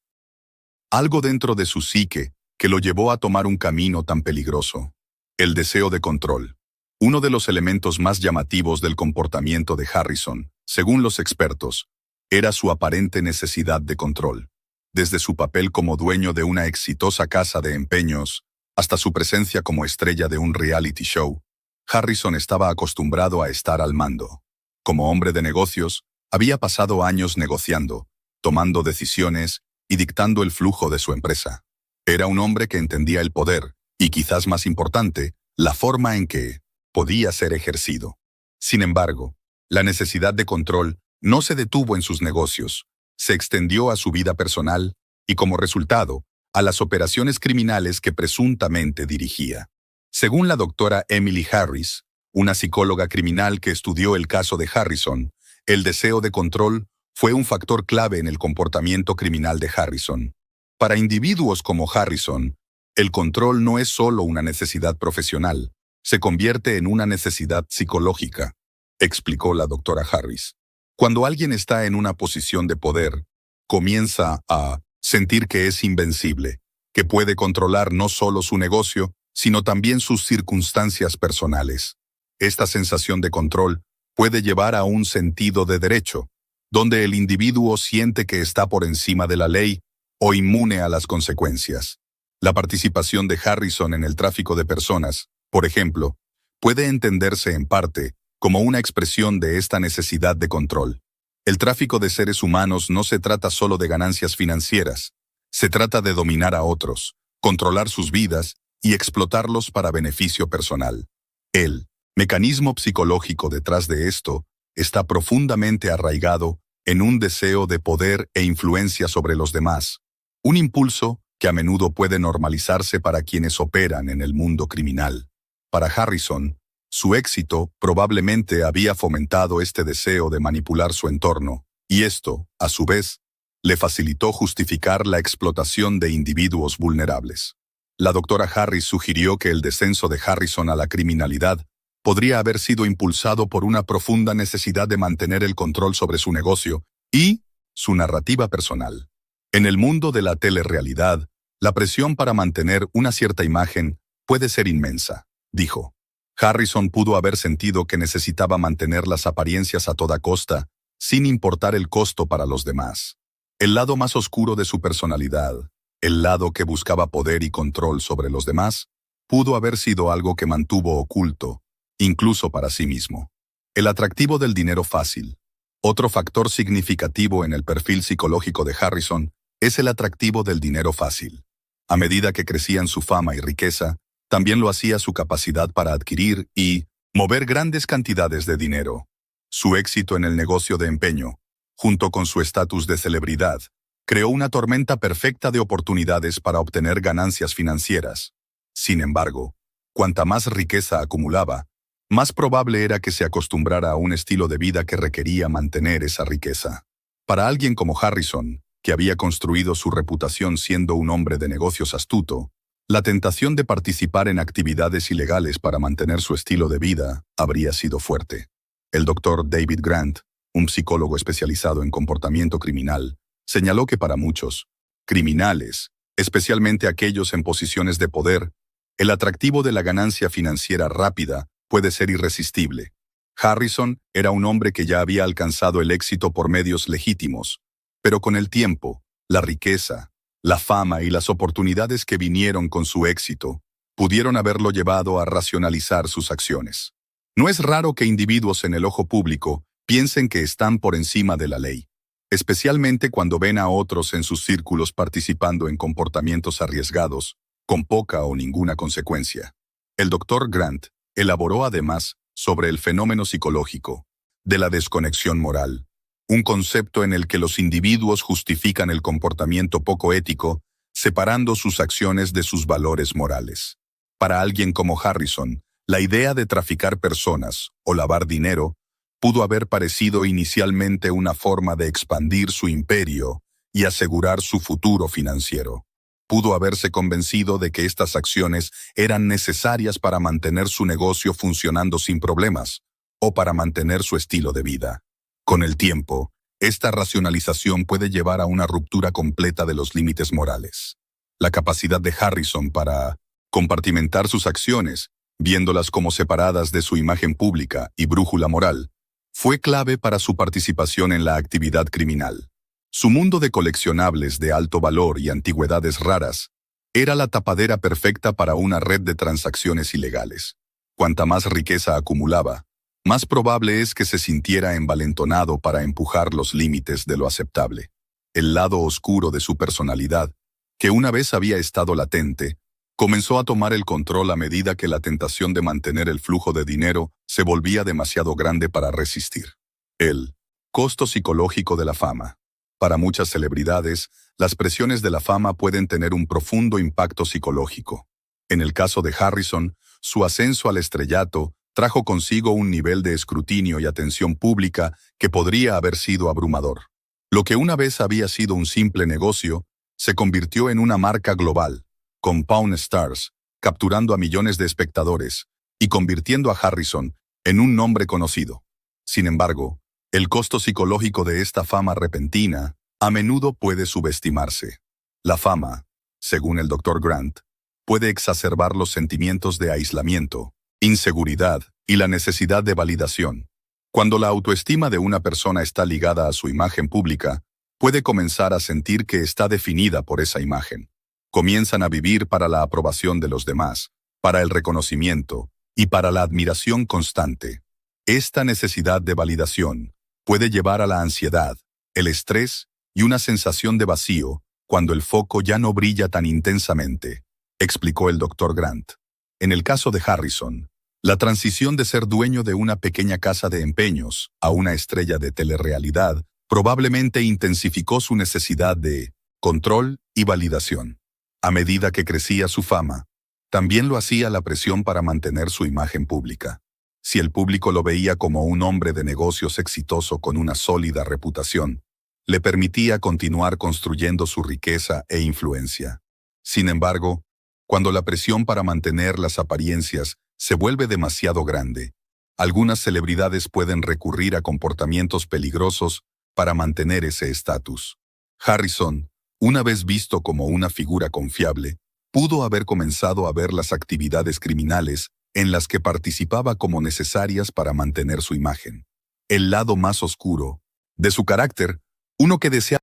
Speaker 1: Algo dentro de su psique que lo llevó a tomar un camino tan peligroso. El deseo de control. Uno de los elementos más llamativos del comportamiento de Harrison, según los expertos, era su aparente necesidad de control. Desde su papel como dueño de una exitosa casa de empeños hasta su presencia como estrella de un reality show, Harrison estaba acostumbrado a estar al mando. Como hombre de negocios, había pasado años negociando, tomando decisiones y dictando el flujo de su empresa. Era un hombre que entendía el poder y, quizás más importante, la forma en que podía ser ejercido. Sin embargo, la necesidad de control no se detuvo en sus negocios, se extendió a su vida personal y, como resultado, a las operaciones criminales que presuntamente dirigía. Según la doctora Emily Harris, una psicóloga criminal que estudió el caso de Harrison, el deseo de control fue un factor clave en el comportamiento criminal de Harrison. Para individuos como Harrison, el control no es solo una necesidad profesional, se convierte en una necesidad psicológica, explicó la doctora Harris. Cuando alguien está en una posición de poder, comienza a sentir que es invencible, que puede controlar no solo su negocio, sino también sus circunstancias personales. Esta sensación de control puede llevar a un sentido de derecho, donde el individuo siente que está por encima de la ley o inmune a las consecuencias. La participación de Harrison en el tráfico de personas, por ejemplo, puede entenderse en parte como una expresión de esta necesidad de control. El tráfico de seres humanos no se trata solo de ganancias financieras, se trata de dominar a otros, controlar sus vidas y explotarlos para beneficio personal. El mecanismo psicológico detrás de esto está profundamente arraigado en un deseo de poder e influencia sobre los demás, un impulso que a menudo puede normalizarse para quienes operan en el mundo criminal. Para Harrison, su éxito probablemente había fomentado este deseo de manipular su entorno, y esto, a su vez, le facilitó justificar la explotación de individuos vulnerables. La doctora Harris sugirió que el descenso de Harrison a la criminalidad podría haber sido impulsado por una profunda necesidad de mantener el control sobre su negocio y su narrativa personal. En el mundo de la telerrealidad, la presión para mantener una cierta imagen puede ser inmensa, dijo. Harrison pudo haber sentido que necesitaba mantener las apariencias a toda costa, sin importar el costo para los demás. El lado más oscuro de su personalidad, el lado que buscaba poder y control sobre los demás, pudo haber sido algo que mantuvo oculto, incluso para sí mismo. El atractivo del dinero fácil. Otro factor significativo en el perfil psicológico de Harrison es el atractivo del dinero fácil. A medida que crecían su fama y riqueza, también lo hacía su capacidad para adquirir y mover grandes cantidades de dinero. Su éxito en el negocio de empeño, junto con su estatus de celebridad, creó una tormenta perfecta de oportunidades para obtener ganancias financieras. Sin embargo, cuanta más riqueza acumulaba, más probable era que se acostumbrara a un estilo de vida que requería mantener esa riqueza. Para alguien como Harrison, que había construido su reputación siendo un hombre de negocios astuto, la tentación de participar en actividades ilegales para mantener su estilo de vida habría sido fuerte. El doctor David Grant, un psicólogo especializado en comportamiento criminal, señaló que para muchos criminales, especialmente aquellos en posiciones de poder, el atractivo de la ganancia financiera rápida puede ser irresistible. Harrison era un hombre que ya había alcanzado el éxito por medios legítimos, pero con el tiempo, la riqueza, la fama y las oportunidades que vinieron con su éxito pudieron haberlo llevado a racionalizar sus acciones. No es raro que individuos en el ojo público piensen que están por encima de la ley, especialmente cuando ven a otros en sus círculos participando en comportamientos arriesgados, con poca o ninguna consecuencia. El Dr. Grant elaboró además sobre el fenómeno psicológico de la desconexión moral, un concepto en el que los individuos justifican el comportamiento poco ético, separando sus acciones de sus valores morales. Para alguien como Harrison, la idea de traficar personas o lavar dinero pudo haber parecido inicialmente una forma de expandir su imperio y asegurar su futuro financiero. Pudo haberse convencido de que estas acciones eran necesarias para mantener su negocio funcionando sin problemas, o para mantener su estilo de vida. Con el tiempo, esta racionalización puede llevar a una ruptura completa de los límites morales. La capacidad de Harrison para compartimentar sus acciones, viéndolas como separadas de su imagen pública y brújula moral, fue clave para su participación en la actividad criminal. Su mundo de coleccionables de alto valor y antigüedades raras era la tapadera perfecta para una red de transacciones ilegales. Cuanta más riqueza acumulaba, más probable es que se sintiera envalentonado para empujar los límites de lo aceptable. El lado oscuro de su personalidad, que una vez había estado latente, comenzó a tomar el control a medida que la tentación de mantener el flujo de dinero se volvía demasiado grande para resistir. El costo psicológico de la fama. Para muchas celebridades, las presiones de la fama pueden tener un profundo impacto psicológico. En el caso de Harrison, su ascenso al estrellato trajo consigo un nivel de escrutinio y atención pública que podría haber sido abrumador. Lo que una vez había sido un simple negocio, se convirtió en una marca global, con Pawn Stars, capturando a millones de espectadores y convirtiendo a Harrison en un nombre conocido. Sin embargo, el costo psicológico de esta fama repentina a menudo puede subestimarse. La fama, según el Dr. Grant, puede exacerbar los sentimientos de aislamiento, inseguridad y la necesidad de validación. Cuando la autoestima de una persona está ligada a su imagen pública, puede comenzar a sentir que está definida por esa imagen. Comienzan a vivir para la aprobación de los demás, para el reconocimiento y para la admiración constante. Esta necesidad de validación puede llevar a la ansiedad, el estrés y una sensación de vacío cuando el foco ya no brilla tan intensamente, explicó el Dr. Grant. En el caso de Harrison, la transición de ser dueño de una pequeña casa de empeños a una estrella de telerrealidad probablemente intensificó su necesidad de control y validación. A medida que crecía su fama, también lo hacía la presión para mantener su imagen pública. Si el público lo veía como un hombre de negocios exitoso con una sólida reputación, le permitía continuar construyendo su riqueza e influencia. Sin embargo, cuando la presión para mantener las apariencias se vuelve demasiado grande, algunas celebridades pueden recurrir a comportamientos peligrosos para mantener ese estatus. Harrison, una vez visto como una figura confiable, pudo haber comenzado a ver las actividades criminales en las que participaba como necesarias para mantener su imagen. El lado más oscuro de su carácter, uno que deseaba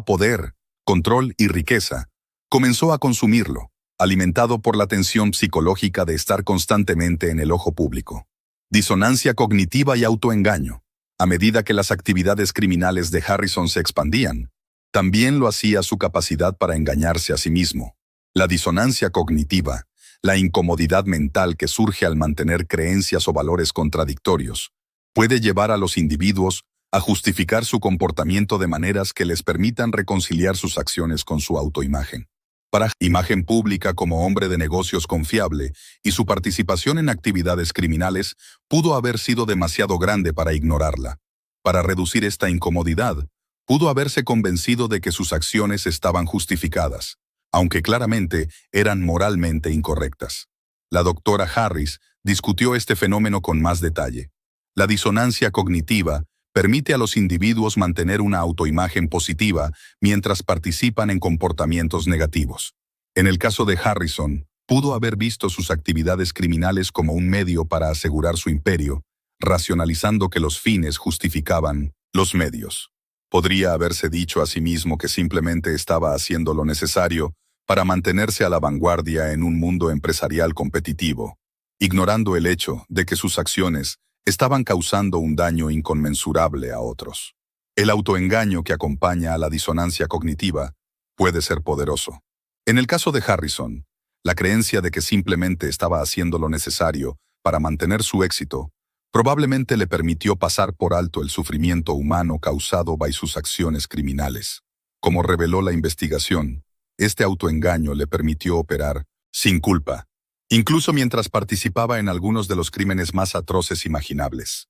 Speaker 1: poder, control y riqueza, comenzó a consumirlo, alimentado por la tensión psicológica de estar constantemente en el ojo público. Disonancia cognitiva y autoengaño. A medida que las actividades criminales de Harrison se expandían, también lo hacía su capacidad para engañarse a sí mismo. La disonancia cognitiva, la incomodidad mental que surge al mantener creencias o valores contradictorios, puede llevar a los individuos a justificar su comportamiento de maneras que les permitan reconciliar sus acciones con su autoimagen. Para imagen pública como hombre de negocios confiable y su participación en actividades criminales pudo haber sido demasiado grande para ignorarla. Para reducir esta incomodidad, pudo haberse convencido de que sus acciones estaban justificadas, aunque claramente eran moralmente incorrectas. La doctora Harris discutió este fenómeno con más detalle. La disonancia cognitiva permite a los individuos mantener una autoimagen positiva mientras participan en comportamientos negativos. En el caso de Harrison, pudo haber visto sus actividades criminales como un medio para asegurar su imperio, racionalizando que los fines justificaban los medios. Podría haberse dicho a sí mismo que simplemente estaba haciendo lo necesario para mantenerse a la vanguardia en un mundo empresarial competitivo, ignorando el hecho de que sus acciones estaban causando un daño inconmensurable a otros. El autoengaño que acompaña a la disonancia cognitiva puede ser poderoso. En el caso de Harrison, la creencia de que simplemente estaba haciendo lo necesario para mantener su éxito probablemente le permitió pasar por alto el sufrimiento humano causado by sus acciones criminales. Como reveló la investigación, este autoengaño le permitió operar sin culpa, incluso mientras participaba en algunos de los crímenes más atroces imaginables.